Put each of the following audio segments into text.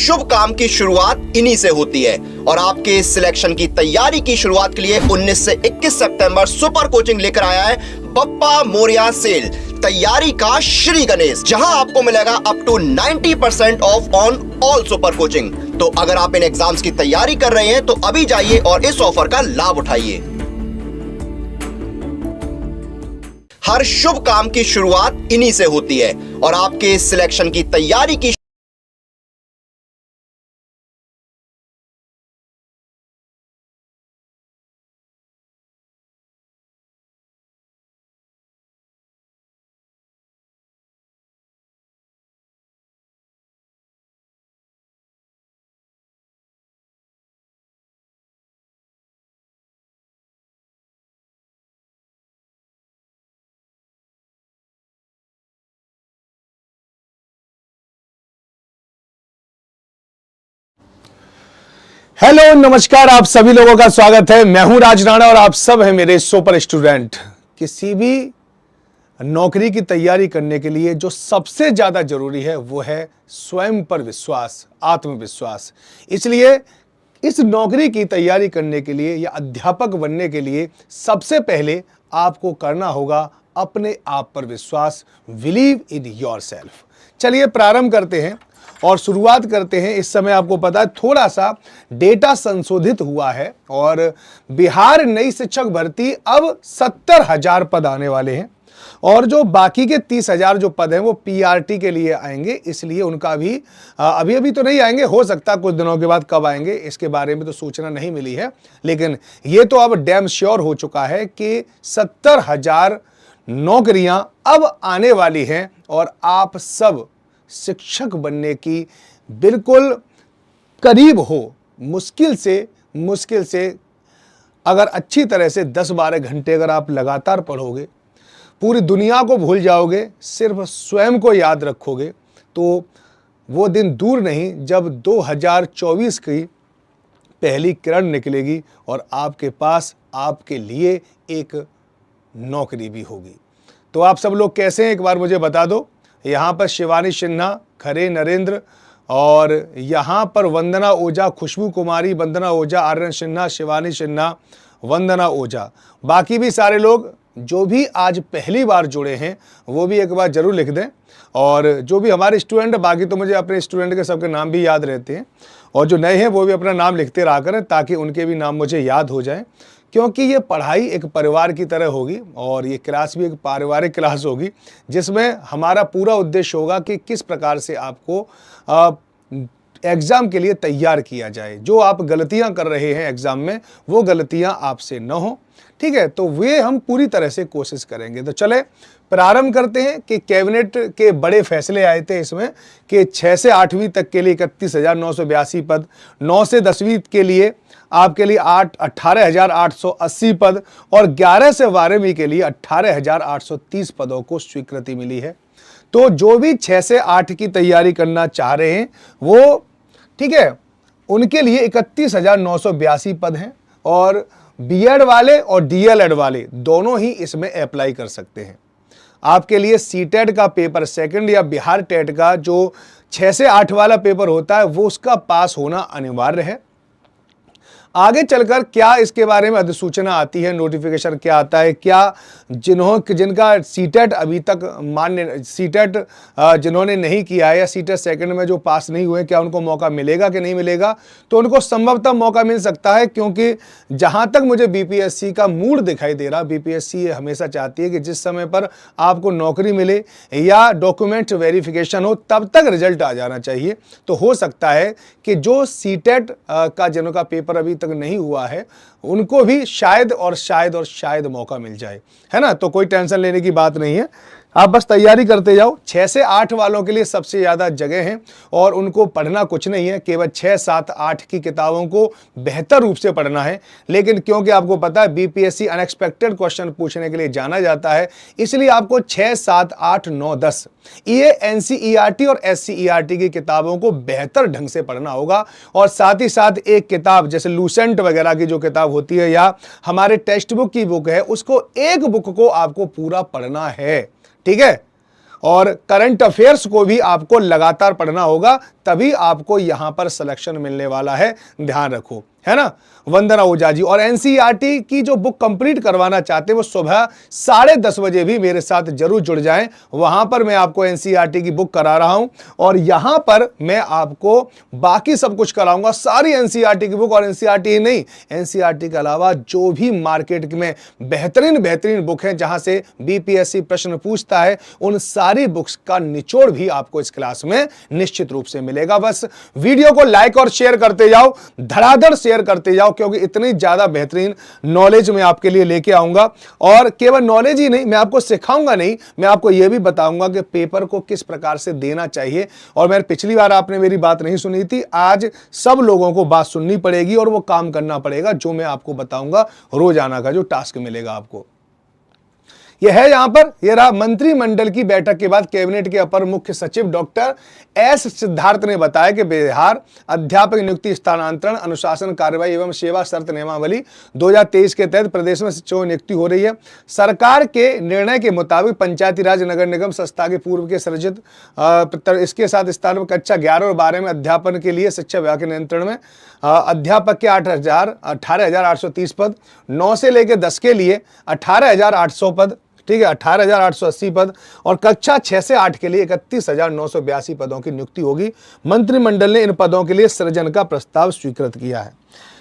शुभ काम की शुरुआत इन्हीं से होती है और आपके सिलेक्शन की तैयारी की शुरुआत के लिए 19 से 21 सितंबर सुपर कोचिंग लेकर आया है बप्पा मोरिया सेल तैयारी का श्री गणेश, जहां आपको मिलेगा up to 90% off on all super coaching. तो अगर आप इन एग्जाम्स की तैयारी कर रहे हैं तो अभी जाइए और इस ऑफर का लाभ उठाइए। हर शुभ काम की शुरुआत इन्हीं से होती है और आपके सिलेक्शन की तैयारी की हेलो नमस्कार, आप सभी लोगों का स्वागत है। मैं हूं राज राणा और आप सब हैं मेरे सुपर स्टूडेंट। किसी भी नौकरी की तैयारी करने के लिए जो सबसे ज्यादा जरूरी है वो है स्वयं पर विश्वास, आत्मविश्वास। इसलिए इस नौकरी की तैयारी करने के लिए या अध्यापक बनने के लिए सबसे पहले आपको करना होगा अपने आप पर विश्वास, बिलीव इन योरसेल्फ। चलिए प्रारंभ करते हैं और शुरुआत करते हैं। इस समय आपको पता है थोड़ा सा डेटा संशोधित हुआ है और बिहार नई शिक्षक भर्ती अब 70,000 पद आने वाले हैं और जो बाकी के 30,000 जो पद हैं वो पीआरटी के लिए आएंगे। इसलिए उनका भी अभी तो नहीं आएंगे, हो सकता है कुछ दिनों के बाद कब आएंगे इसके बारे में तो सूचना नहीं मिली है, लेकिन ये तो अब डैम श्योर हो चुका है कि 70,000 नौकरियां अब आने वाली हैं और आप सब शिक्षक बनने की बिल्कुल करीब हो। मुश्किल से अगर अच्छी तरह से 10-12 घंटे अगर आप लगातार पढ़ोगे, पूरी दुनिया को भूल जाओगे, सिर्फ स्वयं को याद रखोगे, तो वो दिन दूर नहीं जब 2024 की पहली किरण निकलेगी और आपके पास आपके लिए एक नौकरी भी होगी। तो आप सब लोग कैसे हैं एक बार मुझे बता दो। यहाँ पर शिवानी सिन्हा, खरे नरेंद्र और यहाँ पर वंदना ओझा, खुशबू कुमारी, वंदना ओझा, आर्यन सिन्हा, शिवानी सिन्हा, वंदना ओझा, बाकी भी सारे लोग जो भी आज पहली बार जुड़े हैं वो भी एक बार जरूर लिख दें। और जो भी हमारे स्टूडेंट, बाकी तो मुझे अपने स्टूडेंट के सबके नाम भी याद रहते हैं और जो नए हैं वो भी अपना नाम लिखते रहा करें ताकि उनके भी नाम मुझे याद हो जाएं, क्योंकि ये पढ़ाई एक परिवार की तरह होगी और ये क्लास भी एक पारिवारिक क्लास होगी जिसमें हमारा पूरा उद्देश्य होगा कि किस प्रकार से आपको एग्ज़ाम के लिए तैयार किया जाए। जो आप गलतियां कर रहे हैं एग्ज़ाम में वो गलतियां आपसे न हो, ठीक है, तो वे हम पूरी तरह से कोशिश करेंगे। तो चले प्रारंभ करते हैं कि कैबिनेट के बड़े फैसले आए थे इसमें कि 6 से 8वीं तक के लिए 31,982 पद, 9 से 10वीं के लिए आपके लिए 18,880 पद और 11 से 12वीं के लिए 18,830 पदों को स्वीकृति मिली है। तो जो भी 6 से 8 की तैयारी करना चाह रहे हैं वो, ठीक है, उनके लिए 31,982 पद हैं और बीएड वाले और डीएलएड वाले दोनों ही इसमें अप्लाई कर सकते हैं। आपके लिए सीटेट का पेपर सेकंड या बिहार टेट का जो 6 से 8 वाला पेपर होता है वो उसका पास होना अनिवार्य है। आगे चलकर क्या इसके बारे में अधिसूचना आती है, नोटिफिकेशन क्या आता है, क्या जिनका सीटेट अभी तक मान्य, सीटेट जिन्होंने नहीं किया है या सीटेट सेकंड में जो पास नहीं हुए, क्या उनको मौका मिलेगा कि नहीं मिलेगा? तो उनको संभवतः मौका मिल सकता है, क्योंकि जहां तक मुझे बीपीएससी का मूड दिखाई दे रहा, बीपीएससी हमेशा चाहती है कि जिस समय पर आपको नौकरी मिले या डॉक्यूमेंट वेरिफिकेशन हो तब तक रिजल्ट आ जाना चाहिए। तो हो सकता है कि जो सीटेट का जिनका पेपर अभी नहीं हुआ है उनको भी शायद मौका मिल जाए, है ना। तो कोई टेंशन लेने की बात नहीं है, आप बस तैयारी करते जाओ। 6 से 8 वालों के लिए सबसे ज़्यादा जगह है और उनको पढ़ना कुछ नहीं है, केवल 6, 7, 8 की किताबों को बेहतर रूप से पढ़ना है। लेकिन क्योंकि आपको पता है बीपीएससी अनएक्सपेक्टेड क्वेश्चन पूछने के लिए जाना जाता है, इसलिए आपको 6, 7, 8, 9, 10 ये एनसीईआरटी और एससीईआरटी की किताबों को बेहतर ढंग से पढ़ना होगा। और साथ ही साथ एक किताब जैसे लूसेंट वगैरह की जो किताब होती है या हमारे टेक्स्ट बुक की बुक है, उसको एक बुक को आपको पूरा पढ़ना है, ठीक है। और करंट अफेयर्स को भी आपको लगातार पढ़ना होगा तभी आपको यहां पर सिलेक्शन मिलने वाला है, ध्यान रखो, है ना। वंदना ओझा जी, और एनसीईआरटी की जो बुक कंप्लीट करवाना चाहते हैं वो सुबह 10:30 बजे भी मेरे साथ जरूर जुड़ जाएं। वहां पर मैं आपको एनसीईआरटी की बुक करा रहा हूं और यहां पर मैं आपको बाकी सब कुछ कराऊंगा, सारी एनसीईआरटी की बुक। और एनसीईआरटी ही नहीं, एनसीईआरटी के अलावा जो भी मार्केट में बेहतरीन बुक है जहां से बीपीएससी प्रश्न पूछता है, उन सारी बुक्स का निचोड़ भी आपको इस क्लास में निश्चित रूप से मिलेगा। बस वीडियो को लाइक और शेयर करते जाओ, धड़ाधड़ शेयर करते जाओ, क्योंकि इतनी ज्यादा बेहतरीन नॉलेज मैं आपके लिए लेके आऊंगा। और केवल नॉलेज ही नहीं, मैं आपको सिखाऊंगा नहीं, मैं आपको यह भी बताऊंगा कि पेपर को किस प्रकार से देना चाहिए। और मैं पिछली बार आपने मेरी बात नहीं सुनी थी, आज सब लोगों को बात सुननी पड़ेगी और वो काम करना पड़ेगा जो मैं आपको बताऊंगा, रोजाना का जो टास्क मिलेगा आपको। यह है यहां पर, यह रहा मंत्रिमंडल की बैठक के बाद कैबिनेट के अपर मुख्य सचिव डॉक्टर एस सिद्धार्थ ने बताया कि बिहार अध्यापक नियुक्ति स्थानांतरण अनुशासन कार्रवाई एवं सेवा शर्त नियमावली 2023 के तहत प्रदेश में शिक्षकों की नियुक्ति हो रही है। सरकार के निर्णय के मुताबिक पंचायती राज नगर निगम संस्था के पूर्व के सृजित इसके साथ स्थान में कक्षा 11 और 12 में अध्यापन के लिए शिक्षा विभाग के नियंत्रण में अध्यापक के 18,830 पद, 9 से लेकर 10 के लिए 18,800 पद, ठीक है, 18,880 पद, और कक्षा 6 से 8 के लिए 31,982 पदों की नियुक्ति होगी। मंत्रिमंडल ने इन पदों के लिए सृजन का प्रस्ताव स्वीकृत किया है।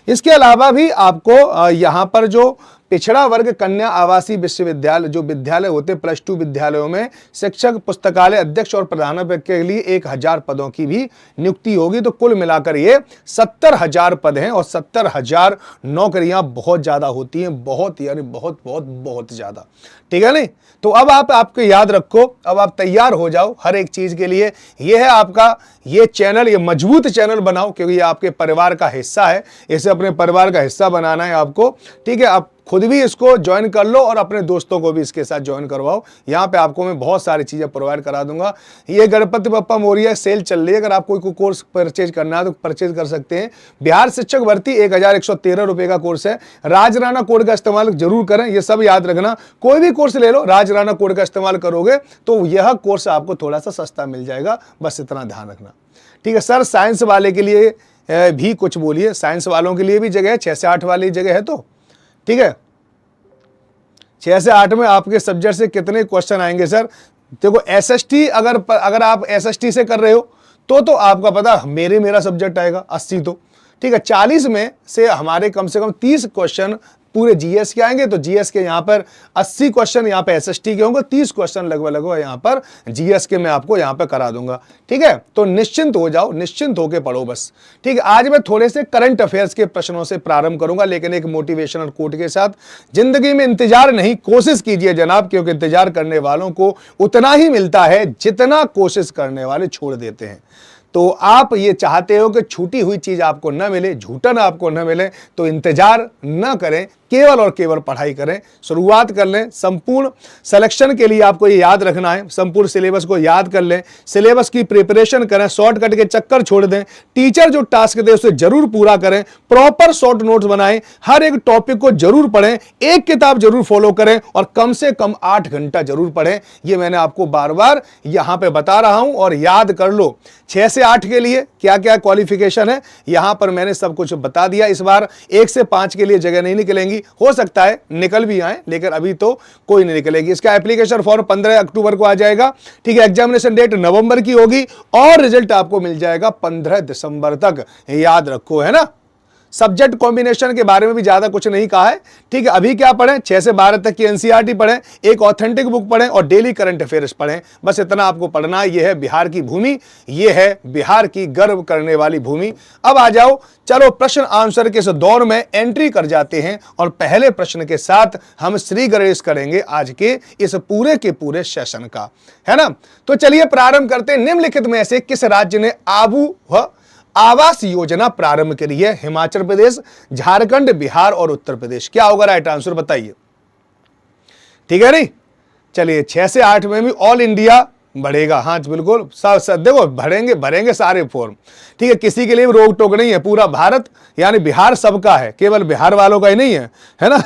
इसके अलावा भी आपको यहां पर जो पिछड़ा वर्ग कन्या आवासीय विश्वविद्यालय जो विद्यालय होते +2 विद्यालयों में शिक्षक, पुस्तकालय अध्यक्ष और प्रधानाध्यापक के लिए 1,000 पदों की भी नियुक्ति होगी। तो कुल मिलाकर ये 70,000 पद हैं और 70,000 नौकरियां बहुत ज्यादा होती हैं, बहुत यानी बहुत बहुत बहुत ज्यादा, ठीक है नहीं। तो अब आपको याद रखो, अब आप तैयार हो जाओ हर एक चीज के लिए। ये है आपका ये चैनल, ये मजबूत चैनल बनाओ, क्योंकि ये आपके परिवार का हिस्सा है, इसे अपने परिवार का हिस्सा बनाना है आपको, ठीक है। आप खुद भी इसको ज्वाइन कर लो और अपने दोस्तों को भी इसके साथ ज्वाइन करवाओ। यहाँ पे आपको मैं बहुत सारी चीजें प्रोवाइड करा दूंगा। ये गणपति बप्पा मोरिया सेल चल रही है, अगर आपको कोई कोर्स परचेज करना है तो परचेज कर सकते हैं। बिहार शिक्षक भर्ती 1,113 रुपए का कोर्स है। राजराणा कोड का इस्तेमाल जरूर करें, ये सब याद रखना। कोई भी कोर्स ले लो, राजराणा कोड का इस्तेमाल करोगे तो यह कोर्स आपको थोड़ा सा सस्ता मिल जाएगा, बस इतना ध्यान रखना, ठीक है। सर साइंस वाले के लिए भी कुछ बोलिए, साइंस वालों के लिए भी जगह है, 6 से 8 वाली जगह है, तो ठीक है। 6 से 8 में आपके सब्जेक्ट से कितने क्वेश्चन आएंगे सर? देखो एसएसटी अगर आप एसएसटी से कर रहे हो तो आपका पता मेरा सब्जेक्ट आएगा 80, तो ठीक है। 40 में से हमारे कम से कम 30 क्वेश्चन पूरे जीएस के आएंगे, तो जीएस के यहाँ पर 80 क्वेश्चन यहाँ पे एसएसटी के होंगे, 30 क्वेश्चन लगभग यहाँ पर जीएस के मैं आपको यहाँ पे करा दूंगा, ठीक है। तो निश्चिंत हो जाओ, निश्चिंत होके पढ़ो बस, ठीक है। आज मैं थोड़े से करंट अफेयर्स के प्रश्नों से प्रारंभ करूंगा, लेकिन एक मोटिवेशनल कोट के साथ। जिंदगी में इंतजार नहीं, कोशिश कीजिए जनाब, क्योंकि इंतजार करने वालों को उतना ही मिलता है जितना कोशिश करने वाले छोड़ देते हैं। तो आप ये चाहते हो कि छूटी हुई चीज आपको न मिले, झूठन आपको न मिले, तो इंतजार न करें, केवल और केवल पढ़ाई करें, शुरुआत कर लें। संपूर्ण सिलेक्शन के लिए आपको ये याद रखना है, संपूर्ण सिलेबस को याद कर लें, सिलेबस की प्रिपरेशन करें, शॉर्टकट के चक्कर छोड़ दें, टीचर जो टास्क दे उसे जरूर पूरा करें, प्रॉपर शॉर्ट नोट्स बनाएं, हर एक टॉपिक को जरूर पढ़ें, एक किताब जरूर फॉलो करें और कम से कम 8 घंटा जरूर पढ़ें। ये मैंने आपको बार बार यहां पे बता रहा हूं और याद कर लो। 6 से 8 के लिए क्या क्या क्वालिफिकेशन है यहां पर मैंने सब कुछ बता दिया। इस बार 1 से 5 के लिए जगह नहीं निकलेंगी, हो सकता है निकल भी आए, लेकिन अभी तो कोई नहीं निकलेगी। इसका एप्लीकेशन फॉर्म 15 अक्टूबर को आ जाएगा, ठीक है। एग्जामिनेशन डेट नवंबर की होगी और रिजल्ट आपको मिल जाएगा 15 दिसंबर तक, याद रखो, है ना। सब्जेक्ट कॉम्बिनेशन के बारे में भी ज्यादा कुछ नहीं कहा है, ठीक है। अभी क्या पढ़ें, 6 से 12 तक की एनसीईआरटी पढ़ें, एक ऑथेंटिक बुक पढ़ें और डेली करंट अफेयर्स पढ़ें, बस इतना आपको पढ़ना है। यह है बिहार की भूमि, यह है बिहार की गर्व करने वाली भूमि। अब आ जाओ, चलो प्रश्न आंसर के इस दौर में एंट्री कर जाते हैं और पहले प्रश्न के साथ हम श्री गणेश करेंगे आज के इस पूरे के पूरे सेशन का, है ना। तो चलिए प्रारंभ करते हैं। निम्नलिखित में से किस राज्य ने आवास योजना प्रारंभ करी है? हिमाचल प्रदेश, झारखंड, बिहार और उत्तर प्रदेश। क्या होगा राइट आंसर बताइए, ठीक है नहीं। चलिए 6 से 8 में भी ऑल इंडिया बढ़ेगा, हाँ बिल्कुल, देखो भरेंगे सारे फॉर्म, ठीक है। किसी के लिए भी रोक टोक नहीं है, पूरा भारत यानी बिहार सबका है, केवल बिहार वालों का ही नहीं है, है ना।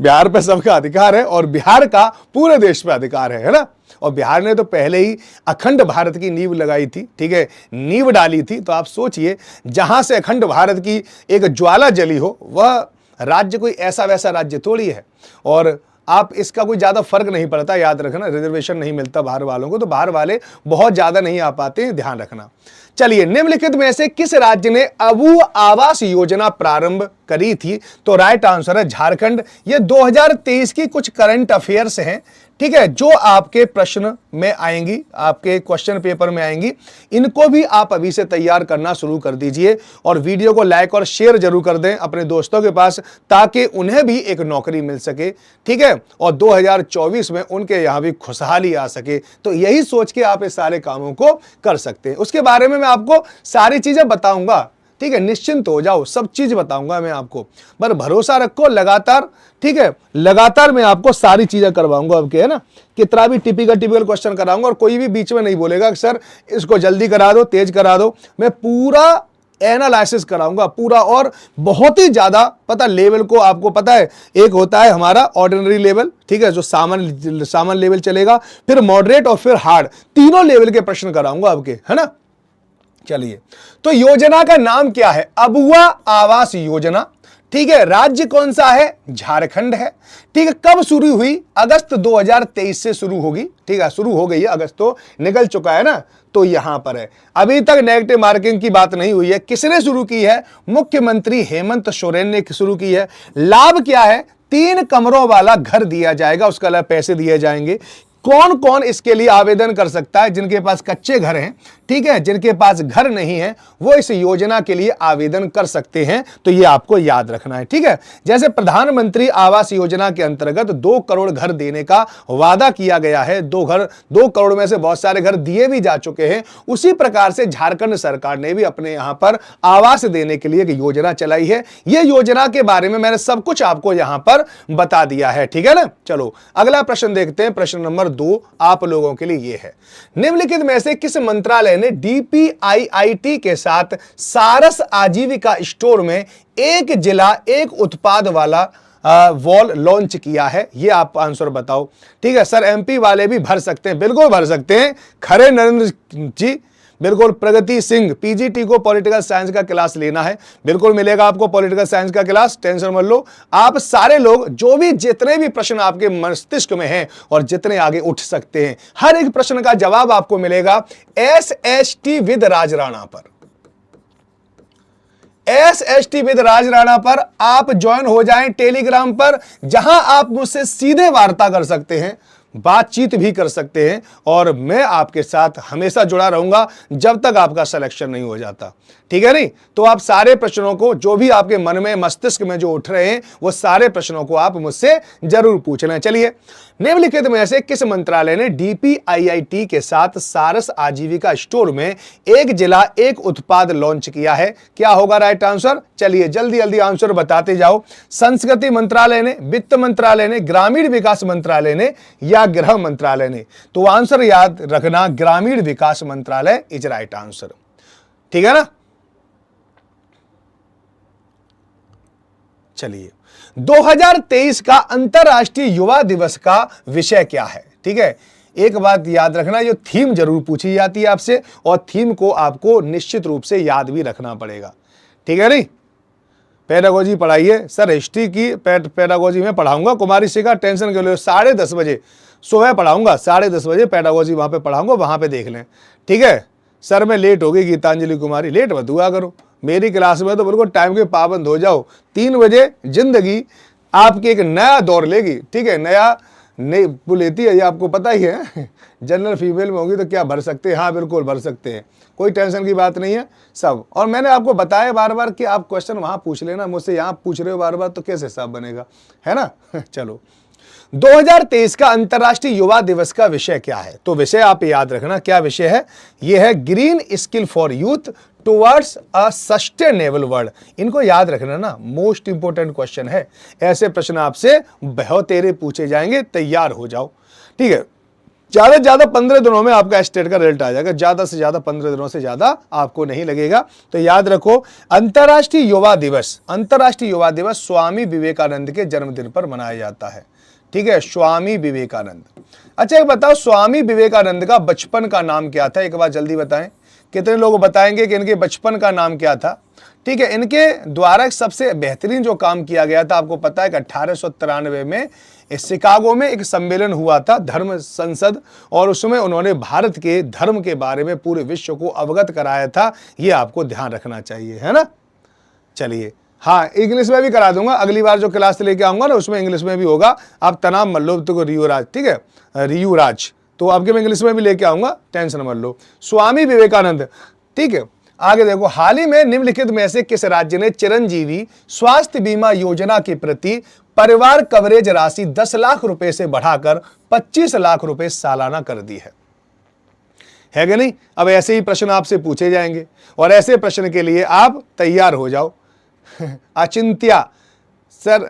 बिहार पे सबका अधिकार है और बिहार का पूरे देश पे अधिकार है ना। और बिहार ने तो पहले ही अखंड भारत की नींव लगाई थी, ठीक है, नींव डाली थी। तो आप सोचिए, जहां से अखंड भारत की एक ज्वाला जली हो, वह राज्य कोई ऐसा वैसा राज्य थोड़ी है। और आप इसका कोई ज़्यादा फर्क नहीं पड़ता, याद रखना, रिजर्वेशन नहीं मिलता बाहर वालों को, तो बाहर वाले बहुत ज़्यादा नहीं आ पाते हैं, ध्यान रखना। चलिए, निम्नलिखित में से किस राज्य ने अबू आवास योजना प्रारंभ करी थी? तो राइट आंसर है झारखंड। ये 2023 की कुछ करंट अफेयर्स हैं, ठीक है, जो आपके प्रश्न में आएंगी, आपके क्वेश्चन पेपर में आएंगी। इनको भी आप अभी से तैयार करना शुरू कर दीजिए और वीडियो को लाइक और शेयर जरूर कर दें अपने दोस्तों के पास, ताकि उन्हें भी एक नौकरी मिल सके, ठीक है, और 2024 में उनके यहां भी खुशहाली आ सके। तो यही सोच के आप इस सारे कामों को कर सकते हैं। उसके बारे में मैं आपको सारी चीजें बताऊंगा, ठीक है, निश्चिंत हो जाओ, सब चीज बताऊंगा मैं आपको, पर भरोसा रखो, लगातार, ठीक है, लगातार मैं आपको सारी चीजें करवाऊंगा आपके, है ना। कितना भी टिपिकल क्वेश्चन कराऊंगा और कोई भी बीच में नहीं बोलेगा कि सर इसको जल्दी करा दो, तेज करा दो। मैं पूरा एनालिसिस कराऊंगा, पूरा, और बहुत ही ज्यादा पता लेवल को आपको पता है, एक होता है हमारा ऑर्डिनरी लेवल, ठीक है, जो सामान्य लेवल चलेगा, फिर मॉडरेट और फिर हार्ड, तीनों लेवल के प्रश्न कराऊंगा आपके, है ना। चलिए, तो योजना का नाम क्या है? अबुआ आवास योजना, ठीक है। राज्य कौन सा है? झारखंड है, ठीक है। कब शुरू हुई? अगस्त 2023 से शुरू होगी, ठीक है, शुरू हो गई है, अगस्त तो निकल चुका है ना, तो यहां पर है। अभी तक नेगेटिव मार्किंग की बात नहीं हुई है। किसने शुरू की है? मुख्यमंत्री हेमंत सोरेन ने शुरू की है। लाभ क्या है? 3 कमरों वाला घर दिया जाएगा, उसके अलावा पैसे दिए जाएंगे। कौन कौन इसके लिए आवेदन कर सकता है? जिनके पास कच्चे घर हैं, ठीक है, जिनके पास घर नहीं है, वो इस योजना के लिए आवेदन कर सकते हैं। तो ये आपको याद रखना है, ठीक है। जैसे प्रधानमंत्री आवास योजना के अंतर्गत 2 करोड़ घर देने का वादा किया गया है, 2 करोड़ में से बहुत सारे घर दिए भी जा चुके हैं। उसी प्रकार से झारखंड सरकार ने भी अपने यहां पर आवास देने के लिए एक योजना चलाई है। ये योजना के बारे में मैंने सब कुछ आपको यहां पर बता दिया है, ठीक है ना। चलो, अगला प्रश्न देखते हैं। प्रश्न नंबर 2 आप लोगों के लिए ये है, निम्नलिखित में से किस मंत्रालय ने DPIIT के साथ सारस आजीविका स्टोर में एक जिला एक उत्पाद वाला वॉल लॉन्च किया है? ये आप आंसर बताओ, ठीक है। सर MP वाले भी भर सकते हैं, बिल्कुल भर सकते हैं। खरे नरेंद्र जी, बिल्कुल। प्रगति सिंह, PGT को पॉलिटिकल साइंस का क्लास लेना है, बिल्कुल मिलेगा आपको पॉलिटिकल साइंस का क्लास, टेंशन मत लो। आप सारे लोग, जो भी जितने भी प्रश्न आपके मस्तिष्क में हैं और जितने आगे उठ सकते हैं, हर एक प्रश्न का जवाब आपको मिलेगा SHT विद राज राणा पर। SHT विद राज राणा पर आप ज्वाइन हो जाएं टेलीग्राम पर, जहां आप मुझसे सीधे वार्ता कर सकते हैं, बातचीत भी कर सकते हैं, और मैं आपके साथ हमेशा जुड़ा रहूंगा जब तक आपका सिलेक्शन नहीं हो जाता, ठीक है नहीं। तो आप सारे प्रश्नों को, जो भी आपके मन में मस्तिष्क में जो उठ रहे हैं, वो सारे प्रश्नों को आप मुझसे जरूर पूछना। चलिए, निम्नलिखित में से किस मंत्रालय ने DPIIT के साथ सारस आजीविका स्टोर में एक जिला एक उत्पाद लॉन्च किया है? क्या होगा राइट आंसर? चलिए जल्दी जल्दी आंसर बताते जाओ। संस्कृति मंत्रालय ने, वित्त मंत्रालय ने, ग्रामीण विकास मंत्रालय ने, या गृह मंत्रालय ने? तो आंसर याद रखना, ग्रामीण विकास मंत्रालय इज राइट आंसर, ठीक है ना। चलिए, 2023 का अंतरराष्ट्रीय युवा दिवस का विषय क्या है? ठीक है, एक बात याद रखना, ये थीम जरूर पूछी जाती है आपसे, और थीम को आपको निश्चित रूप से याद भी रखना पड़ेगा, ठीक है नहीं। पेडागोजी पढ़ाइए, सर हिस्ट्री की पेडागोजी में पढ़ाऊंगा, कुमारी शिखा टेंशन के लिए 10:30 बजे सुबह पढ़ाऊंगा, 10:30 बजे पेडागोजी वहां पे पढ़ाऊंगा, वहां पे देख लें, ठीक है। सर मैं लेट हो गई गीतांजलि कुमारी, लेट मत हुआ करो, मेरी क्लास में तो बिल्कुल टाइम के पाबंद हो जाओ। 3 बजे जिंदगी आपकी एक नया दौर लेगी, ठीक है, नया नहीं वो लेती है, ये आपको पता ही है। जनरल फीमेल में होगी तो क्या भर सकते हैं? हाँ बिल्कुल भर सकते हैं, कोई टेंशन की बात नहीं है सब। और मैंने आपको बताया बार बार कि आप क्वेश्चन वहां पूछ लेना, मुझसे यहाँ पूछ रहे हो बार बार, तो कैसे हिसाब बनेगा, है ना। चलो, 2023 का अंतर्राष्ट्रीय युवा दिवस का विषय क्या है? तो विषय आप याद रखना, क्या विषय है? यह है green skill for youth towards a sustainable world. इनको याद रखना ना, मोस्ट इंपोर्टेंट क्वेश्चन है। ऐसे प्रश्न आपसे बहुत तेरे पूछे जाएंगे, तैयार हो जाओ, ठीक है। ज्यादा से ज्यादा 15 दिनों में आपका स्टेट का रिजल्ट आ जाएगा, ज्यादा से ज्यादा 15 दिनों से ज्यादा आपको नहीं लगेगा। तो याद रखो, अंतर्राष्ट्रीय युवा दिवस, अंतर्राष्ट्रीय युवा दिवस स्वामी विवेकानंद के जन्मदिन पर मनाया जाता है, ठीक है, स्वामी विवेकानंद। अच्छा एक बताओ, स्वामी विवेकानंद का बचपन का नाम क्या था? एक बार जल्दी बताएं, कितने लोग बताएंगे कि इनके बचपन का नाम क्या था? ठीक है, इनके द्वारा सबसे बेहतरीन जो काम किया गया था, आपको पता है कि 1893 में शिकागो में एक सम्मेलन हुआ था, धर्म संसद, और उसमें उन्होंने भारत के धर्म के बारे में पूरे विश्व को अवगत कराया था। ये आपको ध्यान रखना चाहिए, है ना। चलिए, हाँ, इंग्लिश में भी करा दूंगा, अगली बार जो क्लास लेके आऊंगा ना उसमें इंग्लिश में भी होगा। आप तनाव मत लो, तो रियुराज, ठीक है, रियुराज, तो आपके मैं इंग्लिश में भी लेके आऊंगा, टेंशन मत लो। स्वामी विवेकानंद, ठीक है। आगे देखो, हाल ही में निम्नलिखित में से किस राज्य ने चिरंजीवी स्वास्थ्य बीमा योजना के प्रति परिवार कवरेज राशि 10 लाख रुपए से बढ़ाकर 25 लाख रुपए सालाना कर दी है कि नहीं? अब ऐसे ही प्रश्न आपसे पूछे जाएंगे और ऐसे प्रश्न के लिए आप तैयार हो जाओ। अचिंत्या सर,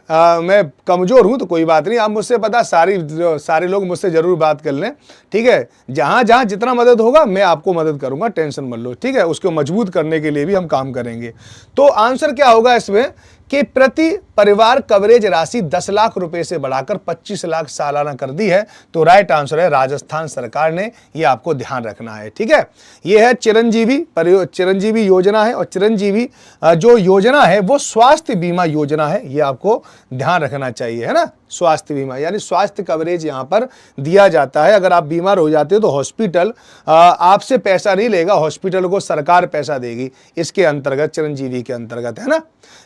मैं कमजोर हूं तो कोई बात नहीं, आप मुझसे पता सारे लोग मुझसे जरूर बात कर लें, ठीक है। जहां जहां जितना मदद होगा मैं आपको मदद करूंगा, टेंशन मत लो, ठीक है। उसको मजबूत करने के लिए भी हम काम करेंगे। तो आंसर क्या होगा इसमें कि प्रति परिवार कवरेज राशि 10 लाख रुपए से बढ़ाकर 25 लाख सालाना कर दी है। तो राइट आंसर है राजस्थान सरकार ने, ये आपको ध्यान रखना है, ठीक है। ये है चिरंजीवी योजना है, और चिरंजीवी जो योजना है वो स्वास्थ्य बीमा योजना है, ये आपको ध्यान रखना चाहिए, है ना। स्वास्थ्य बीमा यानी स्वास्थ्य कवरेज यहां पर दिया जाता है। अगर आप बीमार हो जाते हो तो हॉस्पिटल आपसे पैसा नहीं लेगा, हॉस्पिटल को सरकार पैसा देगी, इसके अंतर्गत, चिरंजीवी के अंतर्गत, है ना।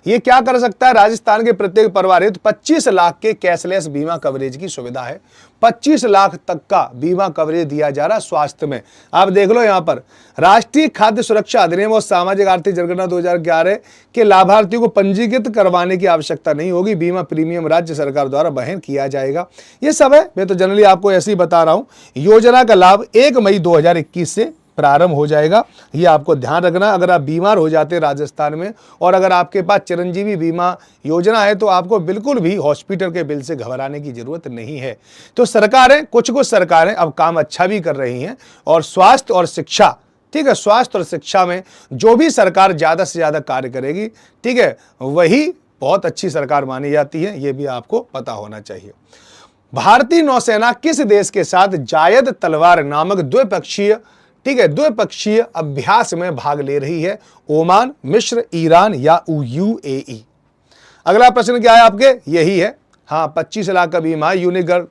ये क्या कर सकता है, राजस्थान के प्रत्येक परिवार हेतु 25 लाख के कैशलेस बीमा कवरेज की सुविधा है। 25 लाख तक का बीमा कवरेज दिया जा रहा है स्वास्थ्य में। आप देख लो यहां पर राष्ट्रीय खाद्य सुरक्षा अधिनियम और सामाजिक आर्थिक जनगणना 2011 के लाभार्थियों को पंजीकृत करवाने की आवश्यकता नहीं होगी। बीमा प्रीमियम राज्य सरकार द्वारा वहन किया जाएगा। ये सब है, मैं तो जनरली आपको ऐसे ही बता रहा हूं। योजना का लाभ 1 मई 2021 से प्रारंभ हो जाएगा, ये आपको ध्यान रखना। अगर आप बीमार हो जाते राजस्थान में और अगर आपके पास चिरंजीवी बीमा योजना है तो आपको बिल्कुल भी हॉस्पिटल के बिल से घबराने की जरूरत नहीं है। तो सरकारें, कुछ सरकारें अब काम अच्छा भी कर रही हैं, और स्वास्थ्य और शिक्षा, ठीक है, स्वास्थ्य और शिक्षा में जो भी सरकार ज्यादा से ज्यादा कार्य करेगी, ठीक है, वही बहुत अच्छी सरकार मानी जाती है, ये भी आपको पता होना चाहिए। भारतीय नौसेना किस देश के साथ जायद तलवार नामक द्विपक्षीय, ठीक है, द्विपक्षीय अभ्यास में भाग ले रही है? ओमान, मिस्र, ईरान या यूएई? अगला प्रश्न क्या है आपके, यही है। हाँ, 25 लाख का बीमा, यूनिगर,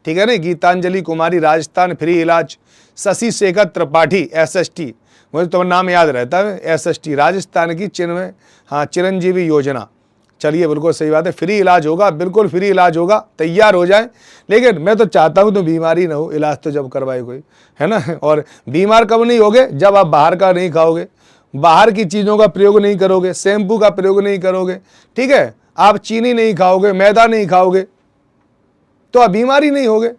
ठीक है ना, गीतांजलि कुमारी राजस्थान फ्री इलाज, शशि शेखर त्रिपाठी एसएसटी, मुझे तो नाम याद रहता है, एसएसटी राजस्थान की चिरंजीवी योजना। चलिए, बिल्कुल सही बात है, फ्री इलाज होगा, बिल्कुल फ्री इलाज होगा, तैयार हो जाए। लेकिन मैं तो चाहता हूं तो बीमारी ना हो, इलाज तो जब करवाए कोई, है ना। और बीमार कब नहीं होगे, जब आप बाहर का नहीं खाओगे, बाहर की चीजों का प्रयोग नहीं करोगे, शैम्पू का प्रयोग नहीं करोगे, ठीक है, आप चीनी नहीं खाओगे, मैदा नहीं खाओगे, तो आप बीमारी नहीं होगे।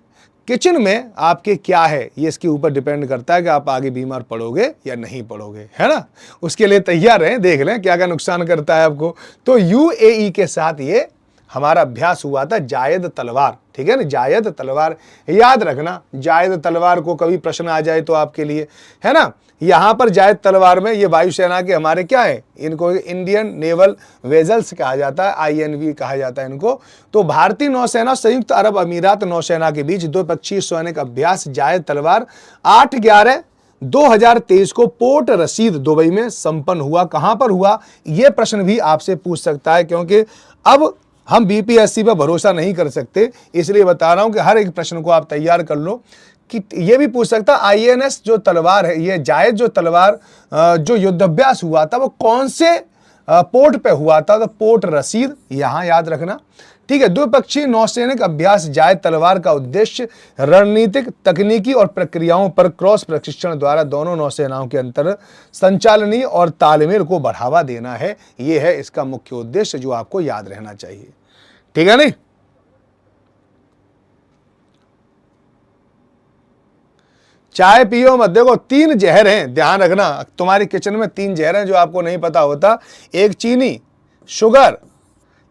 किचन में आपके क्या है, ये इसके ऊपर डिपेंड करता है कि आप आगे बीमार पड़ोगे या नहीं पड़ोगे, है ना। उसके लिए तैयार रहें, देख लें क्या क्या नुकसान करता है आपको। तो यूएई के साथ ये हमारा अभ्यास हुआ था, जायद तलवार, ठीक है ना, जायद तलवार याद रखना। जायद तलवार को कभी प्रश्न आ जाए तो आपके लिए, है ना, यहां पर जायद तलवार में ये वायुसेना के हमारे क्या है, इनको इंडियन नेवल वेजल्स कहा जाता है, INV कहा जाता है इनको। तो भारतीय नौसेना संयुक्त अरब अमीरात नौसेना के बीच द्विपक्षीय सैनिक अभ्यास जायद तलवार 8/11/2023 को पोर्ट रशीद दुबई में संपन्न हुआ। कहां पर हुआ, यह प्रश्न भी आपसे पूछ सकता है, क्योंकि अब हम BPSC पर भरोसा नहीं कर सकते, इसलिए बता रहा हूं कि हर एक प्रश्न को आप तैयार कर लो। कि ये भी पूछ सकता INS जो तलवार है, ये जायद जो तलवार जो युद्धाभ्यास हुआ था वो कौन से पोर्ट पे हुआ था, तो पोर्ट रशीद, यहां याद रखना, ठीक है। द्विपक्षीय नौसैनिक अभ्यास जायद तलवार का उद्देश्य रणनीतिक, तकनीकी और प्रक्रियाओं पर क्रॉस प्रशिक्षण द्वारा दोनों नौसेनाओं के अंतर संचालनीय और तालमेल को बढ़ावा देना है। यह है इसका मुख्य उद्देश्य, जो आपको याद रहना चाहिए, ठीक है नहीं। चाय पियो मत, देखो 3 जहर हैं, ध्यान रखना। तुम्हारी किचन में 3 जहर हैं जो आपको नहीं पता होता, एक चीनी, शुगर,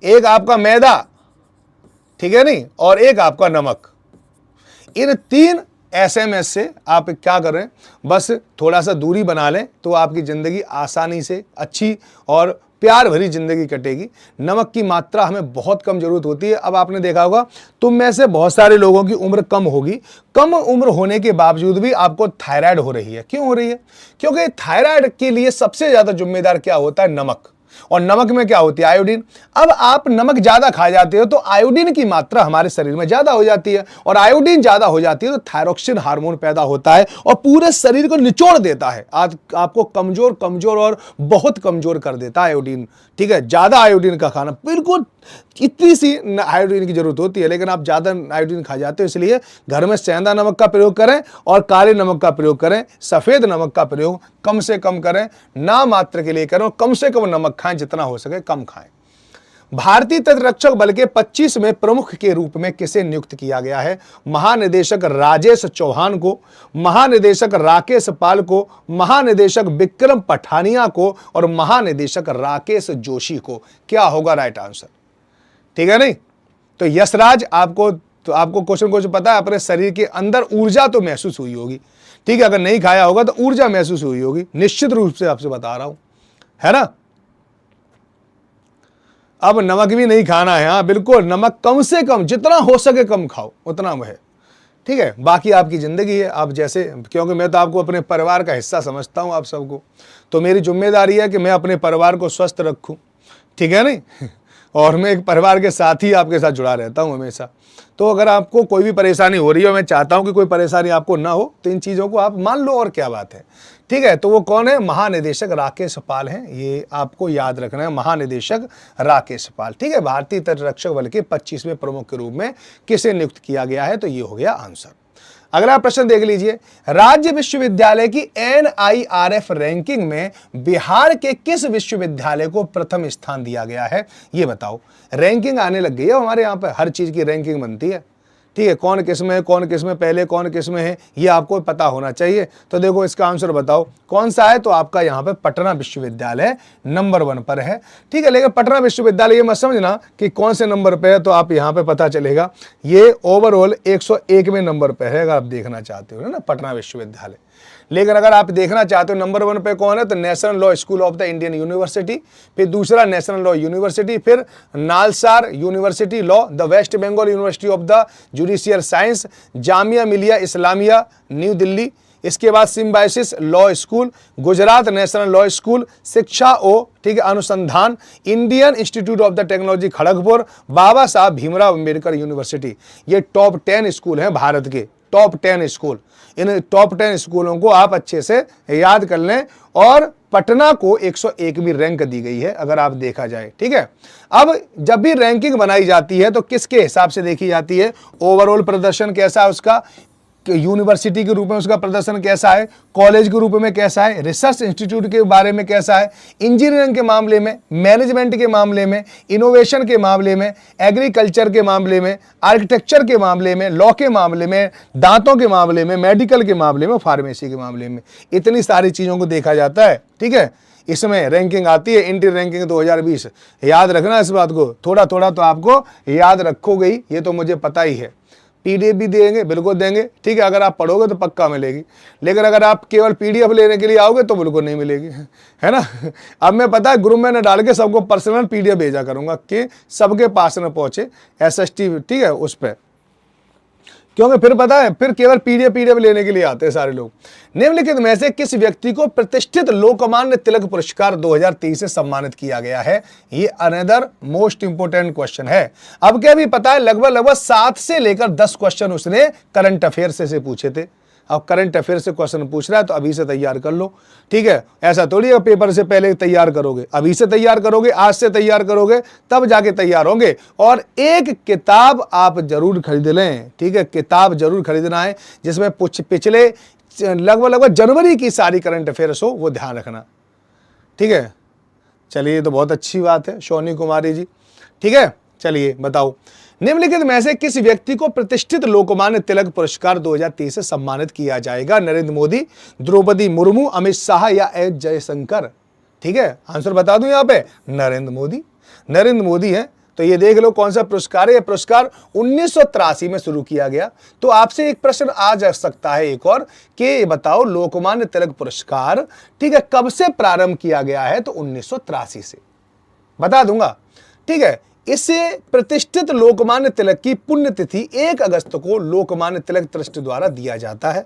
एक आपका मैदा, ठीक है नहीं, और एक आपका नमक। इन 3 SMS से आप क्या करें, बस थोड़ा सा दूरी बना लें तो आपकी जिंदगी आसानी से अच्छी और प्यार भरी जिंदगी कटेगी। नमक की मात्रा हमें बहुत कम जरूरत होती है। अब आपने देखा होगा तुम में से बहुत सारे लोगों की उम्र कम होगी, कम उम्र होने के बावजूद भी आपको थायराइड हो रही है। क्यों हो रही है? क्योंकि थायराइड के लिए सबसे ज्यादा जिम्मेदार क्या होता है? नमक। और नमक में क्या होती है? आयोडीन। अब आप नमक ज्यादा खा जाते हो तो आयोडीन की मात्रा हमारे शरीर में ज्यादा हो जाती है, और आयोडीन ज्यादा हो जाती है तो थायरोक्सिन हार्मोन पैदा होता है और पूरे शरीर को निचोड़ देता है। आज आपको कमजोर कमजोर और बहुत कमजोर कर देता है आयोडीन। ठीक है, ज्यादा आयोडीन का खाना, बिल्कुल इतनी सी आयोडीन की जरूरत होती है, लेकिन आप ज्यादा आयोडीन खा जाते हो। इसलिए घर में सेंधा नमक का प्रयोग करें और काले नमक का प्रयोग करें। सफेद नमक का प्रयोग कम से कम करें, ना मात्र के लिए करें, और कम से कम नमक खाएं, जितना हो सके कम खाएं। भारतीय तटरक्षक बल के 25 में प्रमुख के रूप में किसे नियुक्त किया गया है? महानिदेशक राजेश चौहान को, महानिदेशक राकेश पाल को, महानिदेशक विक्रम पठानिया को और महानिदेशक राकेश जोशी को। क्या होगा राइट आंसर? ठीक है नहीं? तो यशराज, आपको क्वेश्चन को जो पता है, अपने शरीर के अंदर ऊर्जा तो महसूस हुई होगी। ठीक है, अगर नहीं खाया होगा तो ऊर्जा महसूस हुई होगी, निश्चित रूप से आपसे बता रहा हूं, है ना? अब नमक भी नहीं खाना है। हाँ बिल्कुल, नमक कम से कम, जितना हो सके कम खाओ, उतना है। ठीक है, बाकी आपकी जिंदगी है, आप जैसे, क्योंकि मैं तो आपको अपने परिवार का हिस्सा समझता हूं आप सबको, तो मेरी जिम्मेदारी है कि मैं अपने परिवार को स्वस्थ रखूं। ठीक है नहीं? और मैं एक परिवार के साथ ही आपके साथ जुड़ा रहता हूं हमेशा। तो अगर आपको कोई भी परेशानी हो रही है, मैं चाहता हूं कि कोई परेशानी आपको ना हो, तो इन चीज़ों को आप मान लो, और क्या बात है। ठीक है, तो वो कौन है? महानिदेशक राकेश पाल हैं, ये आपको याद रखना है, महानिदेशक राकेश पाल। ठीक है, भारतीय तटरक्षक बल के 25वें प्रमुख के रूप में किसे नियुक्त किया गया है? तो ये हो गया आंसर। अगला प्रश्न देख लीजिए, राज्य विश्वविद्यालय की NIRF रैंकिंग में बिहार के किस विश्वविद्यालय को प्रथम स्थान दिया गया है? ये बताओ। रैंकिंग आने लग गई है हमारे यहाँ पे, हर चीज की रैंकिंग बनती है। ठीक है, कौन किस में है, कौन किस में पहले, कौन किस में है, ये आपको पता होना चाहिए। तो देखो इसका आंसर बताओ कौन सा है? तो आपका यहाँ पे पटना विश्वविद्यालय नंबर 1 पर है। ठीक है, लेकिन पटना विश्वविद्यालय ये मत समझना कि कौन से नंबर पे है, तो आप यहाँ पे पता चलेगा, ये ओवरऑल 101वें नंबर पे है, अगर आप देखना चाहते हो ना, पटना विश्वविद्यालय। लेकिन अगर आप देखना चाहते हो नंबर 1 पे कौन है, तो national law school of the Indian university, फिर दूसरा नेशनल लॉ यूनिवर्सिटी, फिर NALSAR university law, the West Bengal university of the judicial science, Jamia Millia Islamia new Delhi, इसके बाद Symbiosis law school, Gujarat national law school, Shiksha O, ठीक है, Anusandhan, Indian institute of the technology Kharagpur, Baba Saheb Bhimrao Ambedkar university. ये top 10 school हैं भारत के, टॉप 10 स्कूल। इन टॉप 10 स्कूलों को आप अच्छे से याद कर लें, और पटना को 101वीं रैंक दी गई है, अगर आप देखा जाए। ठीक है, अब जब भी रैंकिंग बनाई जाती है तो किसके हिसाब से देखी जाती है? ओवरऑल प्रदर्शन कैसा है उसका, यूनिवर्सिटी के रूप में उसका प्रदर्शन कैसा है, कॉलेज के रूप में कैसा है, रिसर्च इंस्टीट्यूट के बारे में कैसा है, इंजीनियरिंग के मामले में, मैनेजमेंट के मामले में, इनोवेशन के मामले में, एग्रीकल्चर के मामले में, आर्किटेक्चर के मामले में, लॉ के मामले में, दांतों के मामले में, मेडिकल के मामले में, फार्मेसी के मामले में, इतनी सारी चीज़ों को देखा जाता है। ठीक है, इसमें रैंकिंग आती है, इंडियन रैंकिंग 2020। याद रखना इस बात को, थोड़ा थोड़ा तो आपको याद रखोगे ही, ये तो मुझे पता ही है। PDF भी देंगे, बिल्कुल देंगे। ठीक है, अगर आप पढ़ोगे तो पक्का मिलेगी, लेकिन अगर आप केवल PDF लेने के लिए आओगे तो बिल्कुल नहीं मिलेगी, है ना? अब मैं पता है ग्रुप में डाल के सबको पर्सनल PDF भेजा करूंगा कि सबके पास न पहुंचे SST, ठीक है, उस पर, क्योंकि फिर पता है, फिर केवल PDF लेने के लिए आते हैं सारे लोग। निम्नलिखित में से किस व्यक्ति को प्रतिष्ठित लोकमान्य तिलक पुरस्कार 2023 से सम्मानित किया गया है? ये अनदर मोस्ट इंपोर्टेंट क्वेश्चन है। अब क्या भी पता है, लगभग 7 से लेकर 10 क्वेश्चन उसने करंट अफेयर से पूछे थे। अब करंट अफेयर से क्वेश्चन पूछ रहा है तो अभी से तैयार कर लो। ठीक है, ऐसा थोड़ी है पेपर से पहले तैयार करोगे, अभी से तैयार करोगे, आज से तैयार करोगे, तब जाके तैयार होंगे। और एक किताब आप जरूर खरीद लें। ठीक है, किताब जरूर खरीदना है जिसमें पिछले लगभग जनवरी की सारी करंट अफेयर्स हो, वो ध्यान रखना। ठीक है, चलिए, ये तो बहुत अच्छी बात है सोनी कुमारी जी। ठीक है, चलिए बताओ, निम्नलिखित में से किस व्यक्ति को प्रतिष्ठित लोकमान्य तिलक पुरस्कार 2023 से सम्मानित किया जाएगा? नरेंद्र मोदी, द्रौपदी मुर्मू, अमित शाह या एस जयशंकर? ठीक है, आंसर बता दूं यहाँ पे, नरेंद्र मोदी। नरेंद्र मोदी है। तो ये देख लो कौन सा पुरस्कार है। यह पुरस्कार 1983 में शुरू किया गया। तो आपसे एक प्रश्न आ जा सकता है एक और, कि बताओ लोकमान्य तिलक पुरस्कार, ठीक है, कब से प्रारंभ किया गया है? तो 1983 से। बता दूंगा, ठीक है। इसे प्रतिष्ठित लोकमान्य तिलक की पुण्यतिथि 1 अगस्त को लोकमान्य तिलक ट्रस्ट द्वारा दिया जाता है।